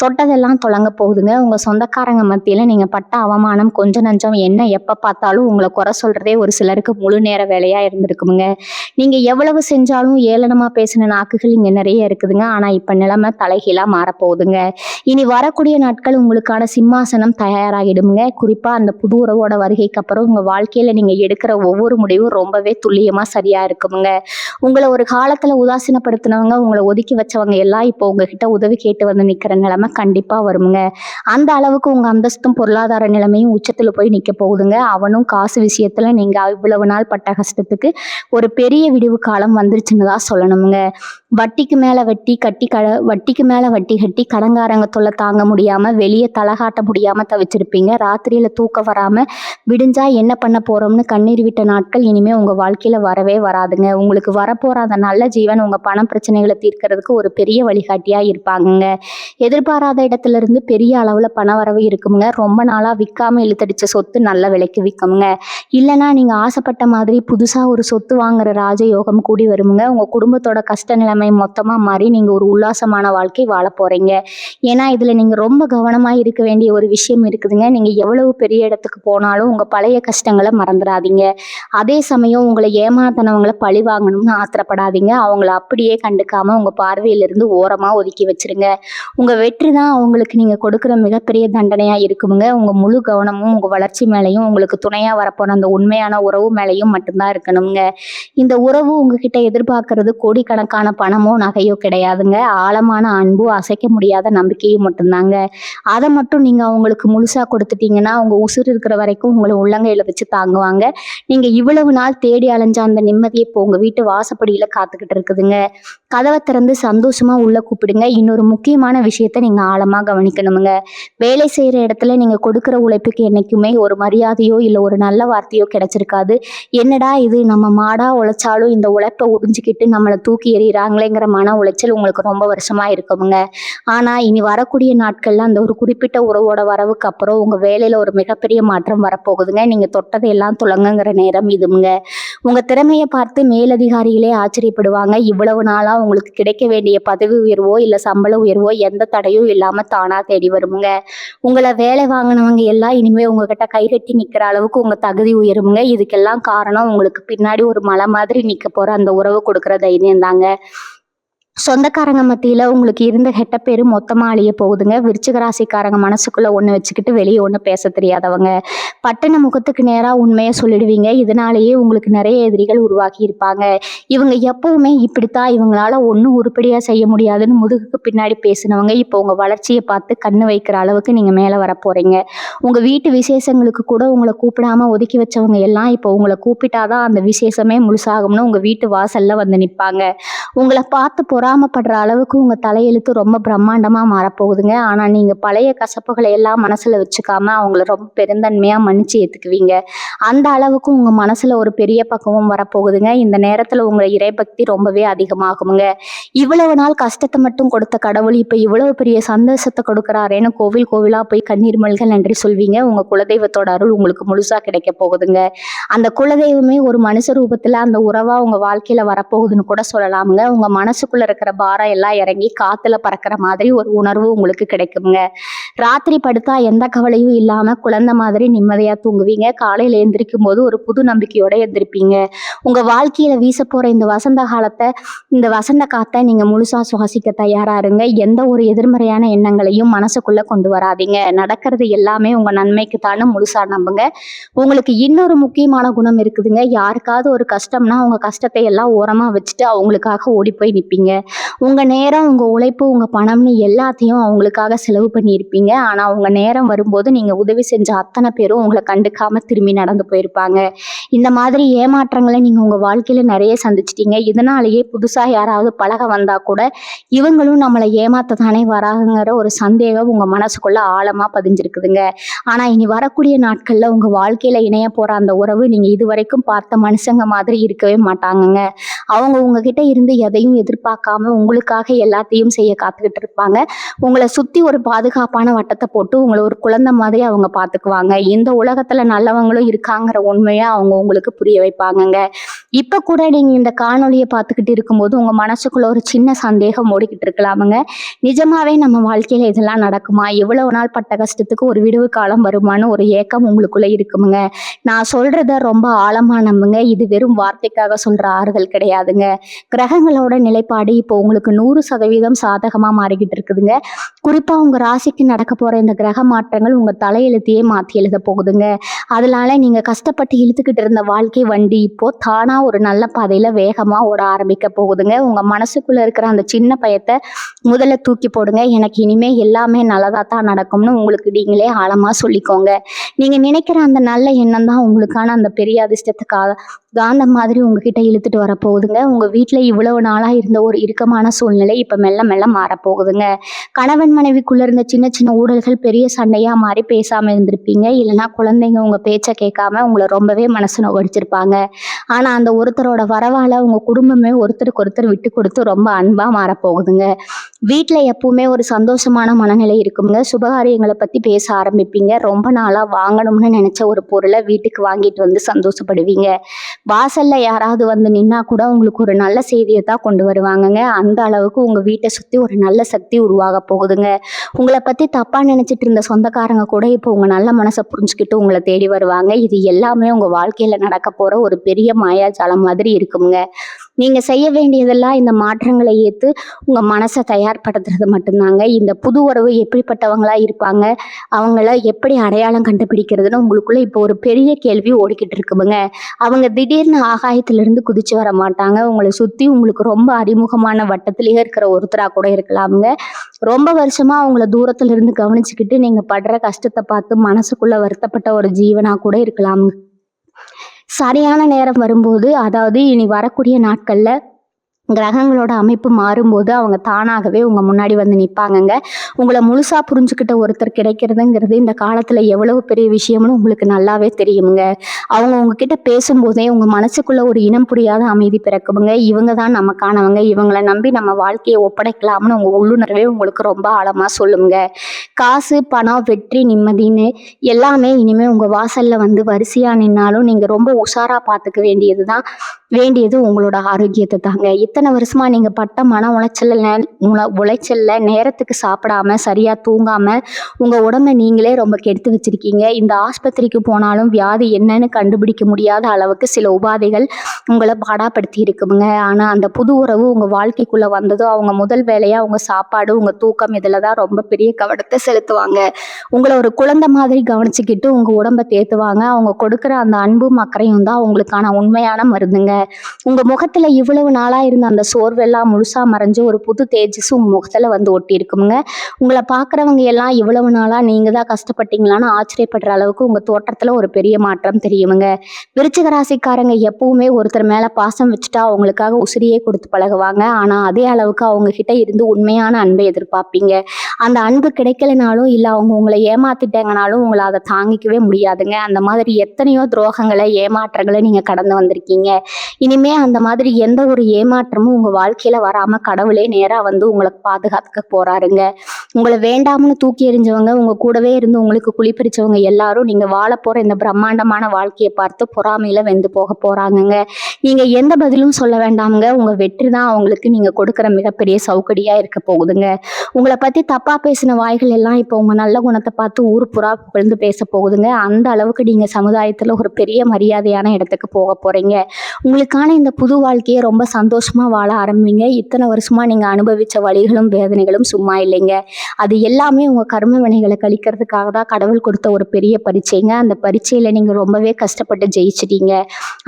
தொட்டதெல்லாம் தொடங்க போகுதுங்க. உங்க சொந்தக்காரங்க மத்தியில நீங்க பட்ட அவமானம் கொஞ்சம் நஞ்சம் என்ன, எப்ப பார்த்தாலும் உங்களை குறை சொல்றதே ஒரு சிலருக்கு முழு நேர வேலையா இருந்திருக்குமுங்க. நீங்க எவ்வளவு செஞ்சாலும் ஏளனமா பேசின நாக்குகள் இங்க நிறைய இருக்குதுங்க. ஆனா இப்ப நிலைமை தலைகீழா மாறப்போகுதுங்க. இனி வரக்கூடிய நாட்கள் உங்களுக்கான சிம்மாசனம் தயாராகிடுங்க. குறிப்பா அந்த புது உறவோட வருகைக்கு அப்புறம் உங்க வாழ்க்கையில நீங்க எடுக்கிற ஒவ்வொரு முடிவும் ரொம்பவே துல்லியமா சரியா இருக்குமுங்க. உங்களை ஒரு காலத்துல உதாசீனப்படுத்தினவங்க, உங்களை ஒதுக்கி வச்சவங்க எல்லாம் இப்போ உங்ககிட்ட உதவி கேட்டு வந்து நிக்கிற நிலைமை கண்டிப்பா வருமுங்க. அந்த அளவுக்கு உங்க அந்தஸ்தும் பொருளாதார நிலைமையும் உச்சத்துல போய் நிக்க போகுதுங்க. அவனும் காசு விஷயத்துல நீங்க இவ்வளவு நாள் பட்ட கஷ்டத்துக்கு ஒரு பெரிய விடிவு காலம் வந்துருச்சுன்னு தான் சொல்லணுமுங்க. வட்டிக்கு மேல வட்டிக்கு மேல வட்டி கட்டி கடன்காரங்க தொல்லை தாங்க முடியாம வெளியே தலகாட்ட முடியாம தவிச்சிருப்பீங்க. ராத்திரியில தூக்கம் வராம விடிஞ்சா என்ன பண்ண போறோம்னு கண்ணீர் விட்ட நாட்கள் இனிமே உங்க வாழ்க்கையில வரவே வராதுங்க. உங்களுக்கு வரப்போற அந்த நல்ல ஜீவன் உங்க பண பிரச்சனைகளை தீர்க்கறதுக்கு ஒரு பெரிய வழிகாட்டியா இருப்பாங்கங்க. எதிர்பாராத இடத்துல இருந்து பெரிய அளவுல பண வரவு இருக்குமுங்க. ரொம்ப நாளா விற்காம இழுத்தடிச்ச சொத்து நல்ல விலைக்கு விற்குமுங்க. இல்லைன்னா நீங்க ஆசைப்பட்ட மாதிரி புதுசா ஒரு சொத்து வாங்குற ராஜயோகம் கூடி வருமுங்க. உங்க குடும்பத்தோட கஷ்ட நிலைமை மொத்தமா மாறி நீங்க ஒரு உல்லாசமான வாழ்க்கை வாழ போறீங்க. ஏன்னா இதுல நீங்க ரொம்ப கவனமா இருக்க வேண்டிய ஒரு விஷயம் இருக்குதுங்க. நீங்க எவ்வளவு பெரிய இடத்துக்கு போனாலும் உங்க பழைய கஷ்டங்களை மறந்துடாதீங்க. அதே சமயம் உங்களை ஏமாத்தினவங்களை பழி வாங்கணும்னு ஆத்திரப்படாதீங்க. அவங்கள அப்படியே கண்டுக்காம உங்க பார்வையிலிருந்து ஓரமா ஒதுக்கி வச்சிருங்க. உங்க வெற்றி தான் அவங்களுக்கு நீங்க கொடுக்குற மிகப்பெரிய தண்டனையா இருக்குமுங்க. உங்க முழு கவனமும் உங்க வளர்ச்சி மேலையும் உங்களுக்கு துணையா வரப்போன அந்த உண்மையான உறவு மேலையும் மட்டும்தான் இருக்கணுங்க. இந்த உறவு உங்ககிட்ட எதிர்பார்க்கறது கோடிக்கணக்கான பணமோ நகையோ கிடையாதுங்க. ஆழமான அன்பு, அசைக்க முடியாத நம்பிக்கையும் மட்டும்தாங்க. அதை மட்டும் நீங்க அவங்களுக்கு முழுசா கொடுத்துட்டீங்கன்னா அவங்க உசுறு இருக்கிற வரைக்கும் உங்களை உள்ளங்கையில வச்சு தாங்குவாங்க. நீங்க இவ்வளவு நாள் தேடி அலைஞ்ச அந்த நிம்மதியை இப்போ உங்க வீட்டு வாசப்படியில காத்துக்கிட்டு இருக்குதுங்க. கதவை திறந்து சந்தோஷமா உள்ள கூப்பிடுங்க. இன்னொரு முக்கியமான விஷயத்த நீங்க ஆழமா கவனிக்கணுமுங்க. வேலை செய்யற இடத்துல நீங்க கொடுக்குற உழைப்புக்கு என்னைக்குமே ஒரு மரியாதையோ இல்ல ஒரு நல்ல வார்த்தையோ கிடைச்சிருக்காது. என்னடா இது, நம்ம மாடா உழைச்சாலும் இந்த உழைப்பை உறிஞ்சிக்கிட்டு நம்மளை தூக்கி எறிகிறாங்களேங்கிற மன உளைச்சல் உங்களுக்கு ரொம்ப வருஷமா இருக்குமுங்க. ஆனா இனி வரக்கூடிய நாட்கள்ல அந்த ஒரு குறிப்பிட்ட உறவோட வரவுக்கு அப்புறம் உங்க வேலையில ஒரு மிகப்பெரிய மாற்றம் வரப்போகுதுங்க. நீங்க தொட்டதை எல்லாம் துலங்குங்கிற நேரம் இதுங்க. உங்க திறமையை பார்த்து மேலதிகாரிகளே ஆச்சரியப்படுவாங்க. இவ்வளவு நாளா உங்களுக்கு கிடைக்க வேண்டிய பதவி உயர்வோ இல்ல சம்பள உயர்வோ எந்த தடையும் இல்லாம தானா தேடி வருமுங்க. உங்களை வேலை வாங்கினவங்க எல்லாம் இனிமே உங்ககிட்ட கைகட்டி நிக்கிற அளவுக்கு உங்க தகுதி உயருமுங்க. இதுக்கெல்லாம் காரணம் உங்களுக்கு பின்னாடி ஒரு மலை மாதிரி நிக்க போற அந்த உறவு கொடுக்குற தைரியம் தாங்க. சொந்தக்காரங்க மத்தியில உங்களுக்கு இருந்த கெட்ட பேரு மொத்தமா அழிய போகுதுங்க. விருச்சிக ராசிக்காரங்க மனசுக்குள்ள ஒண்ணு வச்சுக்கிட்டு வெளியே ஒண்ணு பேச தெரியாதவங்க. பட்டண முகத்துக்கு நேரா உண்மையை சொல்லிடுவீங்க. இதனாலேயே உங்களுக்கு நிறைய எதிரிகள் உருவாக்கி இருப்பாங்க. இவங்க எப்பவுமே இப்படித்தான், இவங்களால ஒன்றும் உருப்படியா செய்ய முடியாதுன்னு முதுகுக்கு பின்னாடி பேசினவங்க இப்போ உங்க வளர்ச்சியை பார்த்து கண்ணு வைக்கிற அளவுக்கு நீங்க மேல வர போறீங்க. உங்க வீட்டு விசேஷங்களுக்கு கூட உங்களை கூப்பிடாம ஒதுக்கி வச்சவங்க எல்லாம் இப்போ உங்களை கூப்பிட்டாதான் அந்த விசேஷமே முழுசாகும்னு உங்க வீட்டு வாசல்ல வந்து நிற்பாங்க. உங்களை பார்த்து பொறாமப்படுற அளவுக்கு உங்க தலையெழுத்து ரொம்ப பிரம்மாண்டமா மாறப்போகுதுங்க. ஆனா நீங்க பழைய கசப்புகளை எல்லாம் மனசுல வச்சுக்காம அவங்கள ரொம்ப பெருந்தன்மையா மன்னிச்சு ஏத்துக்குவீங்க. அந்த அளவுக்கு உங்க மனசுல ஒரு பெரிய பக்குவம் வரப்போகுதுங்க. இந்த நேரத்துல உங்க இறைபக்தி ரொம்பவே அதிகமாகுங்க. இவ்வளவு நாள் கஷ்டத்தை மட்டும் கொடுத்த கடவுள் இப்ப இவ்வளவு பெரிய சந்தோஷத்தை கொடுக்குறாரேன்னு கோவில் கோவிலா போய் கண்ணீர் மல்க நன்றி சொல்வீங்க. உங்க குலதெய்வத்தோட அருள் உங்களுக்கு முழுசா கிடைக்க போகுதுங்க. அந்த குலதெய்வமே ஒரு மனுஷ ரூபத்துல அந்த உறவா உங்க வாழ்க்கையில வரப்போகுதுன்னு கூட சொல்லலாமுங்க. உங்க மனசுக்குள்ள இருக்கிற பாரம் எல்லாம் இறங்கி காத்துல பறக்கிற மாதிரி ஒரு உணர்வு உங்களுக்கு கிடைக்குங்க. ராத்திரி படுத்தா எந்த கவலையும் இல்லாம குழந்தை மாதிரி நிம்மதியா தூங்குவீங்க. காலையில எந்திரிக்கும் போது ஒரு புது நம்பிக்கையோட எந்திரிப்பீங்க. உங்க வாழ்க்கையில வீச போற இந்த வசந்த காத்தை நீங்க முழுசா சுவாசிக்க தயாரா இருங்க. எந்த ஒரு எதிர்மறையான எண்ணங்களையும் மனசுக்குள்ள கொண்டு வராதீங்க. நடக்கிறது எல்லாமே உங்க நன்மைக்கு தானே முழுசா நம்புங்க. உங்களுக்கு இன்னொரு முக்கியமான குணம் இருக்குதுங்க. யாருக்காவது ஒரு கஷ்டம்னா உங்க கஷ்டத்தை எல்லாம் ஓரமா வச்சுட்டு அவங்களுக்காக ஓடி போய் நிற்பீங்க. உங்க நேரம், உங்க உழைப்பு, உங்க பணம்னு எல்லாத்தையும் அவங்களுக்காக செலவு பண்ணியிருப்பீங்க. ஆனா உங்க நேரம் வரும்போது நீங்க உதவி செஞ்ச அத்தனை பேரும் உங்களை கண்டுக்காம திரும்பி நடந்து போயிருப்பாங்க. இந்த மாதிரி ஏமாற்றங்களை நீங்க உங்க வாழ்க்கையில நிறைய சந்திச்சிட்டீங்க. இதனாலேயே புதுசா யாராவது பழக வந்தா கூட இவங்களும் நம்மளை ஏமாத்தத்தானே வராங்கிற ஒரு சந்தேகம் உங்க மனசுக்குள்ள ஆழமா பதிஞ்சிருக்குதுங்க. ஆனா இனி வரக்கூடிய நாட்கள்ல உங்க வாழ்க்கையில இணைய போற அந்த உறவு நீங்க இதுவரைக்கும் பார்த்த மனுஷங்க மாதிரி இருக்கவே மாட்டாங்கங்க. அவங்க உங்ககிட்ட இருந்து எதையும் எதிர்பார்க்காம உங்களுக்காக எல்லாத்தையும் செய்ய காத்துக்கிட்டு இருப்பாங்க. உங்களை சுத்தி ஒரு பாதுகாப்பான வட்டத்தை போட்டு உங்களை ஒரு குழந்தை மாதிரி அவங்க பார்த்துக்குவாங்க. இந்த உலகத்துல நல்லவங்களும் இருக்காங்கிற உண்மையை அவங்க உங்களுக்கு புரிய வைப்பாங்கங்க. இப்ப கூட நீங்க இந்த காணொலியை பார்த்துக்கிட்டு இருக்கும்போது உங்க மனசுக்குள்ள ஒரு சின்ன சந்தேகம் ஓடிக்கிட்டு இருக்கலாமுங்க. நிஜமாவே நம்ம வாழ்க்கையில இதெல்லாம் நடக்குமா? எவ்வளவு நாள் பட்ட கஷ்டத்துக்கு ஒரு விடுவு காலம் வருமானு ஒரு ஏக்கம் உங்களுக்குள்ள இருக்குமுங்க. நான் சொல்றத ரொம்ப ஆழமா நம்புங்க. இது வெறும் வார்த்தைக்காக சொல்ற ஆறுதல் கிடையாதுங்க. கிரகங்களோட நிலைப்பாடு இப்போ உங்களுக்கு 100% சாதகமா மாறிக்கிட்டு இருக்குதுங்க. குறிப்பா உங்க ராசிக்கு நடக்க போற இந்த கிரக மாற்றங்கள் உங்க தலையெழுத்தையே மாத்தி எழுத போகுதுங்க. அதனால நீங்கள் கஷ்டப்பட்டு இழுத்துக்கிட்டு இருந்த வாழ்க்கை வண்டி இப்போது தானாக ஒரு நல்ல பாதையில் வேகமாக ஓட ஆரம்பிக்க போகுதுங்க. உங்கள் மனசுக்குள்ளே இருக்கிற அந்த சின்ன பயத்தை முதல்ல தூக்கி போடுங்க. எனக்கு இனிமேல் எல்லாமே நல்லதாக தான் நடக்கும்னு உங்களுக்கு நீங்களே ஆழமாக சொல்லிக்கோங்க. நீங்கள் நினைக்கிற அந்த நல்ல எண்ணம் தான் உங்களுக்கான அந்த பெரிய அதிர்ஷ்டத்துக்காக காந்த மாதிரி உங்ககிட்ட இழுத்துட்டு வரப்போகுதுங்க. உங்கள் வீட்டில் இவ்வளவு நாளாக இருந்த ஒரு இறுக்கமான சூழ்நிலை இப்போ மெல்ல மெல்ல மாறப்போகுதுங்க. கணவன் மனைவிக்குள்ளே இருந்த சின்ன சின்ன ஊடல்கள் பெரிய சண்டையாக மாறி பேசாமல் இருந்திருப்பீங்க. இல்லைன்னா குழந்தைங்க உங்கள் பேச்சை கேட்காம உங்களை ரொம்பவே மனசு நோகடிச்சிருப்பாங்க. ஆனால் அந்த ஒருத்தரோட வரவால் உங்கள் குடும்பமே ஒருத்தருக்கு ஒருத்தர் விட்டு கொடுத்து ரொம்ப அன்பாக மாறப்போகுதுங்க. வீட்டில் எப்பவுமே ஒரு சந்தோஷமான மனநிலை இருக்குங்க. சுபகாரியங்களை பற்றி பேச ஆரம்பிப்பீங்க. ரொம்ப நாளாக வாங்கணும்னு நினச்ச ஒரு பொருளை வீட்டுக்கு வாங்கிட்டு வந்து சந்தோஷப்படுவீங்க. வாசல்ல யாராவது வந்து நின்னா கூட உங்களுக்கு ஒரு நல்ல செய்தியை தான் கொண்டு வருவாங்கங்க. அந்த அளவுக்கு உங்க வீட்டை சுத்தி ஒரு நல்ல சக்தி உருவாக போகுதுங்க. உங்களை பத்தி தப்பா நினைச்சிட்டு இருந்த சொந்தக்காரங்க கூட இப்போ உங்க நல்ல மனசை புரிஞ்சுக்கிட்டு உங்களை தேடி வருவாங்க. இது எல்லாமே உங்க வாழ்க்கையில நடக்க போற ஒரு பெரிய மாயாஜாலம் மாதிரி இருக்குங்க. நீங்க செய்ய வேண்டியதெல்லாம் இந்த மாற்றங்களை ஏற்று உங்க மனசை தயார்படுத்துறது மட்டும்தாங்க. இந்த புது உறவு எப்படிப்பட்டவங்களா இருப்பாங்க, அவங்கள எப்படி அடையாளம் கண்டுபிடிக்கிறதுன்னு உங்களுக்குள்ள இப்போ ஒரு பெரிய கேள்வி ஓடிக்கிட்டு இருக்குமுங்க. அவங்க திடீர்னு ஆகாயத்திலிருந்து குதிச்சு வர மாட்டாங்க. உங்களை சுற்றி உங்களுக்கு ரொம்ப அறிமுகமான வட்டத்திலேயே இருக்கிற ஒருத்தராக கூட இருக்கலாமுங்க. ரொம்ப வருஷமா அவங்கள தூரத்துல இருந்து கவனிச்சுக்கிட்டு நீங்க படுற கஷ்டத்தை பார்த்து மனசுக்குள்ள வருத்தப்பட்ட ஒரு ஜீவனா கூட இருக்கலாமுங்க. சரியான நேரம் வரும்போது, அதாவது இனி வரக்கூடிய நாட்கள்ல கிரகங்களோட அமைப்பு மாறும்போது அவங்க தானாகவே உங்க முன்னாடி வந்து நிற்பாங்கங்க. உங்களை முழுசா புரிஞ்சுக்கிட்ட ஒருத்தர் கிடைக்கிறதுங்கிறது இந்த காலத்துல எவ்வளவு பெரிய விஷயம்னு உங்களுக்கு நல்லாவே தெரியுமுங்க. அவங்க உங்ககிட்ட பேசும்போதே உங்க மனசுக்குள்ள ஒரு இனம் புரியாத அமைதி பிறக்குமுங்க. இவங்க தான் நமக்கானவங்க, இவங்களை நம்பி நம்ம வாழ்க்கையை ஒப்படைக்கலாம்னு உங்க உள்ளுணர்வே உங்களுக்கு ரொம்ப ஆழமா சொல்லுங்க. காசு, பணம், வெற்றி, நிம்மதின்னு எல்லாமே இனிமே உங்க வாசல்ல வந்து வரிசையா நின்னாலும் நீங்க ரொம்ப உஷாரா பார்த்துக்க வேண்டியது உங்களோட ஆரோக்கியத்தை தாங்க. இத்தனை வருஷமா நீங்க பட்ட மன உளைச்சல்ல நேரத்துக்கு சாப்பிடாம சரியா தூங்காம உங்க உடம்ப நீங்களே ரொம்ப கெடுத்து வச்சிருக்கீங்க. இந்த ஆஸ்பத்திரிக்கு போனாலும் வியாதி என்னன்னு கண்டுபிடிக்க முடியாத அளவுக்கு சில உபாதைகள் உங்களை பாடாப்படுத்தி இருக்குங்க. ஆனா அந்த புது உறவு உங்க வாழ்க்கைக்குள்ள வந்ததும் அவங்க முதல் வேலையா உங்க சாப்பாடு, உங்க தூக்கம் இதுலதான் ரொம்ப பெரிய கவனத்தை செலுத்துவாங்க. உங்களை ஒரு குழந்தை மாதிரி கவனிச்சுக்கிட்டு உங்க உடம்ப தேத்துவாங்க. அவங்க கொடுக்குற அந்த அன்பும் அக்கறையும் தான் உங்களுக்கான உண்மையான மருந்துங்க. உங்க முகத்துல இவ்வளவு நாளா இருந்த அந்த சோர்வெல்லாம் முழுசா மறைஞ்சு ஒரு புது தேஜஸ் உங்க முகத்துல வந்து ஒட்டி இருக்குங்க. உங்களை பாக்குறவங்க எல்லாம் இவ்வளவு நாளா நீங்க தான் கஷ்டப்பட்டீங்களான்னு ஆச்சரியப்படுற அளவுக்கு உங்க தோற்றத்துல ஒரு பெரிய மாற்றம் தெரியுமுங்க. விருச்சிக ராசிக்காரங்க எப்பவுமே ஒருத்தர் மேல பாசம் வச்சுட்டா அவங்களுக்காக உசிரியே கொடுத்து பழகுவாங்க. ஆனா அதே அளவுக்கு அவங்க கிட்ட இருந்து உண்மையான அன்பை எதிர்பார்ப்பீங்க. அந்த அன்பு கிடைக்கலனாலும் இல்ல அவங்க உங்களை ஏமாத்திட்டாங்கனாலும் உங்களை அதை தாங்கிக்கவே முடியாதுங்க. அந்த மாதிரி எத்தனையோ துரோகங்களை, ஏமாற்றங்களை நீங்க கடந்து வந்திருக்கீங்க. இனிமே அந்த மாதிரி எந்த ஒரு ஏமாற்றமும் உங்க வாழ்க்கையில வராம கடவுளே நேரா வந்து உங்களை பாதுகாத்துக்க போறாருங்க. உங்களை வேண்டாம்னு தூக்கி எறிஞ்சவங்க, உங்க கூடவே இருந்து உங்களுக்கு குளிப்பறிச்சவங்க எல்லாரும் நீங்க வாழ போற இந்த பிரம்மாண்டமான வாழ்க்கையை பார்த்து பொறாமையில வெந்து போக போறாங்கங்க. நீங்க எந்த பதிலும் சொல்ல வேண்டாமுங்க. உங்க வெற்றி தான் அவங்களுக்கு நீங்க கொடுக்குற மிகப்பெரிய சௌகடியா இருக்க போகுதுங்க. உங்களை பத்தி தப்பா பேசின வாய்கள் எல்லாம் இப்போ உங்க நல்ல குணத்தை பார்த்து ஊர் புறா புகழ்ந்து பேச போகுதுங்க. அந்த அளவுக்கு நீங்க சமுதாயத்துல ஒரு பெரிய மரியாதையான இடத்துக்கு போக போறீங்க. உங்களுக்கான இந்த புது வாழ்க்கையை ரொம்ப சந்தோஷமா வாழ ஆரம்பிங்க. இத்தனை வருஷமா நீங்க அனுபவிச்ச வலிகளும் வேதனைகளும் சும்மா இல்லைங்க. அது எல்லாமே உங்க கர்ம வினைகளை கழிக்கிறதுக்காக தான் கடவுள் கொடுத்த ஒரு பெரிய பரீட்சைங்க. அந்த பரீட்சையில நீங்க ரொம்பவே கஷ்டப்பட்டு ஜெயிச்சிட்டீங்க.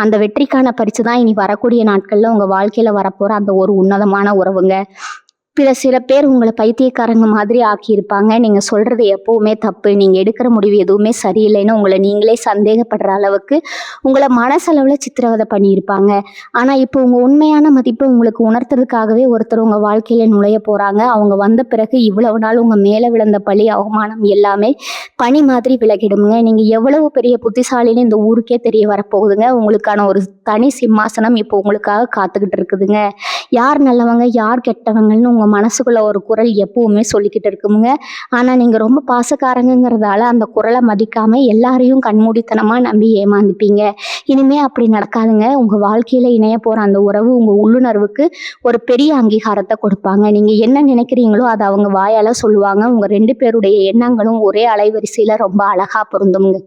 அந்த வெற்றிக்கான பரிசு தான் இனி வரக்கூடிய நாட்கள்ல உங்க வாழ்க்கையில வரப்போற அந்த ஒரு உன்னதமான உறவுங்க. சில பேர் உங்களை பைத்தியக்காரங்க மாதிரி ஆக்கியிருப்பாங்க. நீங்க சொல்றது எப்பவுமே தப்பு, நீங்க எடுக்கிற முடிவு எதுவுமே சரியில்லைன்னு உங்களை நீங்களே சந்தேகப்படுற அளவுக்கு உங்களை மனசளவுல சித்திரவதை பண்ணியிருப்பாங்க. ஆனா இப்போ உங்க உண்மையான மதிப்பை உங்களுக்கு உணர்த்துறதுக்காகவே ஒருத்தர் உங்க வாழ்க்கையில நுழைய போறாங்க. அவங்க வந்த பிறகு இவ்வளவு நாள் உங்க மேல விழுந்த பழி, அவமானம் எல்லாமே பனி மாதிரி விலகிடுங்க. நீங்க எவ்வளவு பெரிய புத்திசாலின்னு இந்த ஊருக்கே தெரிய வரப்போகுதுங்க. உங்களுக்கான ஒரு தனி சிம்மாசனம் இப்போ உங்களுக்காக காத்துக்கிட்டு இருக்குதுங்க. யார் நல்லவங்க யார் கெட்டவங்கன்னு உங்க மனசுக்குள்ள ஒரு குரல் எப்பவுமே சொல்லிக்கிட்டு இருக்குமுங்க. ஆனா நீங்க ரொம்ப பாசக்காரங்கிறதால அந்த குரலை மதிக்காம எல்லாரையும் கண்மூடித்தனமா நம்பி ஏமாந்துப்பீங்க. இனிமே அப்படி நடக்காதுங்க. உங்க வாழ்க்கையில இணைய போற அந்த உறவு உங்க உள்ளுணர்வுக்கு ஒரு பெரிய அங்கீகாரத்தை கொடுப்பாங்க. நீங்க என்ன நினைக்கிறீங்களோ அதை அவங்க வாயால சொல்லுவாங்க. உங்க 2 பேருடைய எண்ணங்களும் ஒரே அலைவரிசையில ரொம்ப அழகா பொருந்துங்க.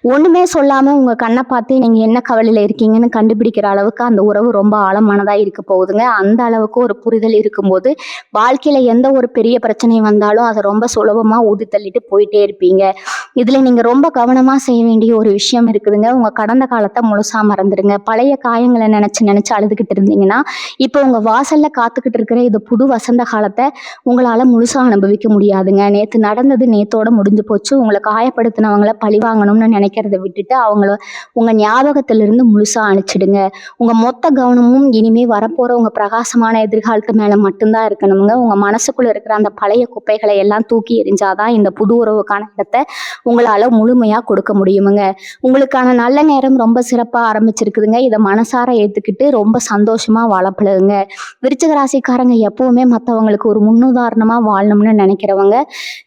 ஒண்ணுமே சொல்லாம உங்க கண்ண பார்த்தே நீங்க என்ன கவலையில இருக்கீங்கன்னு கண்டுபிடிக்கிற அளவுக்கு அந்த உறவு ரொம்ப ஆழமானதா இருக்க போகுதுங்க. அந்த அளவுக்கு ஒரு புரிதல் இருக்கும்போது, வாழ்க்கையில எந்த ஒரு பெரிய பிரச்சனை வந்தாலும் அத ரொம்ப சுலபமா ஊதி தள்ளிட்டு போயிட்டே இருப்பீங்க. இதுல நீங்க ரொம்ப கவனமா செய்ய வேண்டிய ஒரு விஷயம் இருக்குதுங்க. உங்க கடந்த காலத்த முழுசா மறந்துருங்க. பழைய காயங்கள நெனச்சு நெனச்சு அழுதுகிட்டு இருந்தீங்கன்னா, இப்போ உங்க வாசல்ல காத்துக்கிட்டு இருக்கிற இது புது வசந்த காலத்த உங்களால முழுசா அனுபவிக்க முடியாதுங்க. நேத்து நடந்தது நேத்தோட முடிஞ்சு போச்சு. உங்கள காயப்படுத்தினவங்கள பழிவாங்கணும்னு நெனைக்கிறத விட்டுட்டு, அவங்கள உங்க ஞாபகத்திலிருந்து முழுசா அழிச்சிடுங்க. உங்க மொத்த கவனமும் இனிமே வரப்போற உங்க பிரகாசமான எதிர்காலத்து மேல மட்டும் தான் இருக்கணும்ங்க. உங்க மனசுக்குள்ள இருக்கிற அந்த பழைய குப்பைகளை எல்லாம் தூக்கி எறிஞ்சா தான் இந்த புது உறவுக்கான இடத்த உங்களால முழுமையா கொடுக்க முடியுமுங்க. உங்களுக்கான நல்ல நேரம் ரொம்ப சிறப்பா ஆரம்பிச்சிருக்குதுங்க. இத மனசார ஏத்துக்கிட்டு ரொம்ப சந்தோஷமா வாழ பழகுங்க. விருச்சிக ராசிக்காரங்க எப்பவுமே மத்தவங்களுக்கு ஒரு முன்னுதாரணமா வாழணும்னு நினைக்கிறவங்க,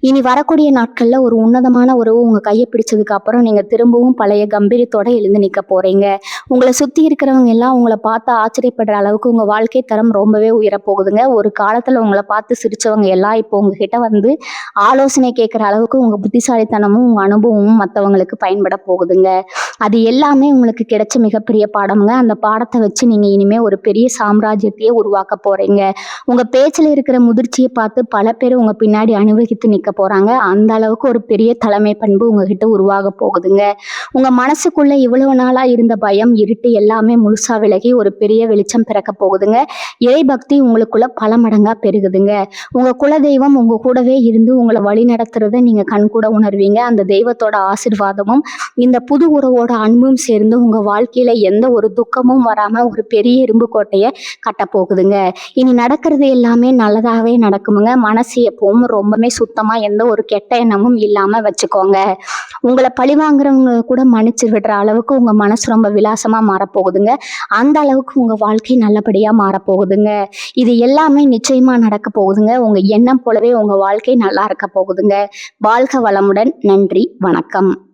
இனி வரக்கூடிய நாட்கள்ல ஒரு உன்னதமான உறவு உங்க கைய பிடிச்சதுக்கு அப்புறம் நீங்க திரும்பவும் பழைய கம்பீரியத்தோட எழுந்து நிக்க போறீங்க. உங்கள சுத்தி இருக்கிறவங்க எல்லாம் உங்கள பார்த்து ஆச்சரியப்படுற அளவுக்கு உங்க வாழ்க்கை தரம் ரொம்பவே உயரப் போகுதுங்க. ஒரு காலத்துல உங்கள பார்த்து சிரிச்சவங்க எல்லாம் இப்போ உங்ககிட்ட வந்து ஆலோசனை கேட்கிற அளவுக்கு உங்க புத்திசாலித்தனமும், உங்க அனுபவமும் மத்தவங்களுக்கு பயன்பட போகுதுங்க. அது எல்லாமே உங்களுக்கு கிடைச்ச மிகப்பெரிய பாடம்ங்க. அந்த பாடத்த வச்சு நீங்க இனிமே ஒரு பெரிய சாம்ராஜ்யத்தையே உருவாக்க போறீங்க. உங்க பேச்சுல இருக்கிற முதிர்ச்சிய பார்த்து பல பேர் உங்க பின்னாடி அணிவகுத்து நிக்க போறாங்க. அந்த அளவுக்கு ஒரு பெரிய தலைமை பண்பு உங்ககிட்ட உருவாக போகுதுங்க. உங்க மனசுக்குள்ள இவ்வளவு நாளா இருந்த பயம், இருட்டு எல்லாமே முழுசா விலகி ஒரு பெரிய வெளிச்சம் பிறக்க போகுதுங்க. இறை பக்தி உங்களுக்குள்ள பல மடங்கா பெருகுதுங்க. உங்க குலதெய்வம் உங்க கூடவே இருந்து உங்கள வழி நடத்துறத நீங்க கண்கூட உணர்வீங்க. அந்த தெய்வத்தோட ஆசீர்வாதமும், இந்த புது உறவோட அன்பும் சேர்ந்து உங்க வாழ்க்கையில எந்த ஒரு துக்கமும் வராம ஒரு பெரிய இரும்பு கோட்டைய கட்டப் போகுதுங்க. இனி நடக்கிறது எல்லாமே நல்லதாவே நடக்குமுங்க. மனசு எப்பவும் ரொம்பவே சுத்தமா எந்த ஒரு கெட்ட எண்ணமும் இல்லாம வச்சுக்கோங்க. உங்கள பழிவாங்குறவங்க கூட மன்னிச்சு விடுற அளவுக்கு உங்க மனசு ரொம்ப விலாசமா மாறப்போகுதுங்க. அந்த அளவுக்கு உங்க வாழ்க்கை நல்லபடியா மாறப்போகுதுங்க. இது எல்லாமே நிச்சயமா நடக்க போகுதுங்க. உங்க எண்ணம் போலவே உங்க வாழ்க்கை நல்லா இருக்க போகுதுங்க. வாழ்க வளமுடன். நன்றி. வணக்கம்.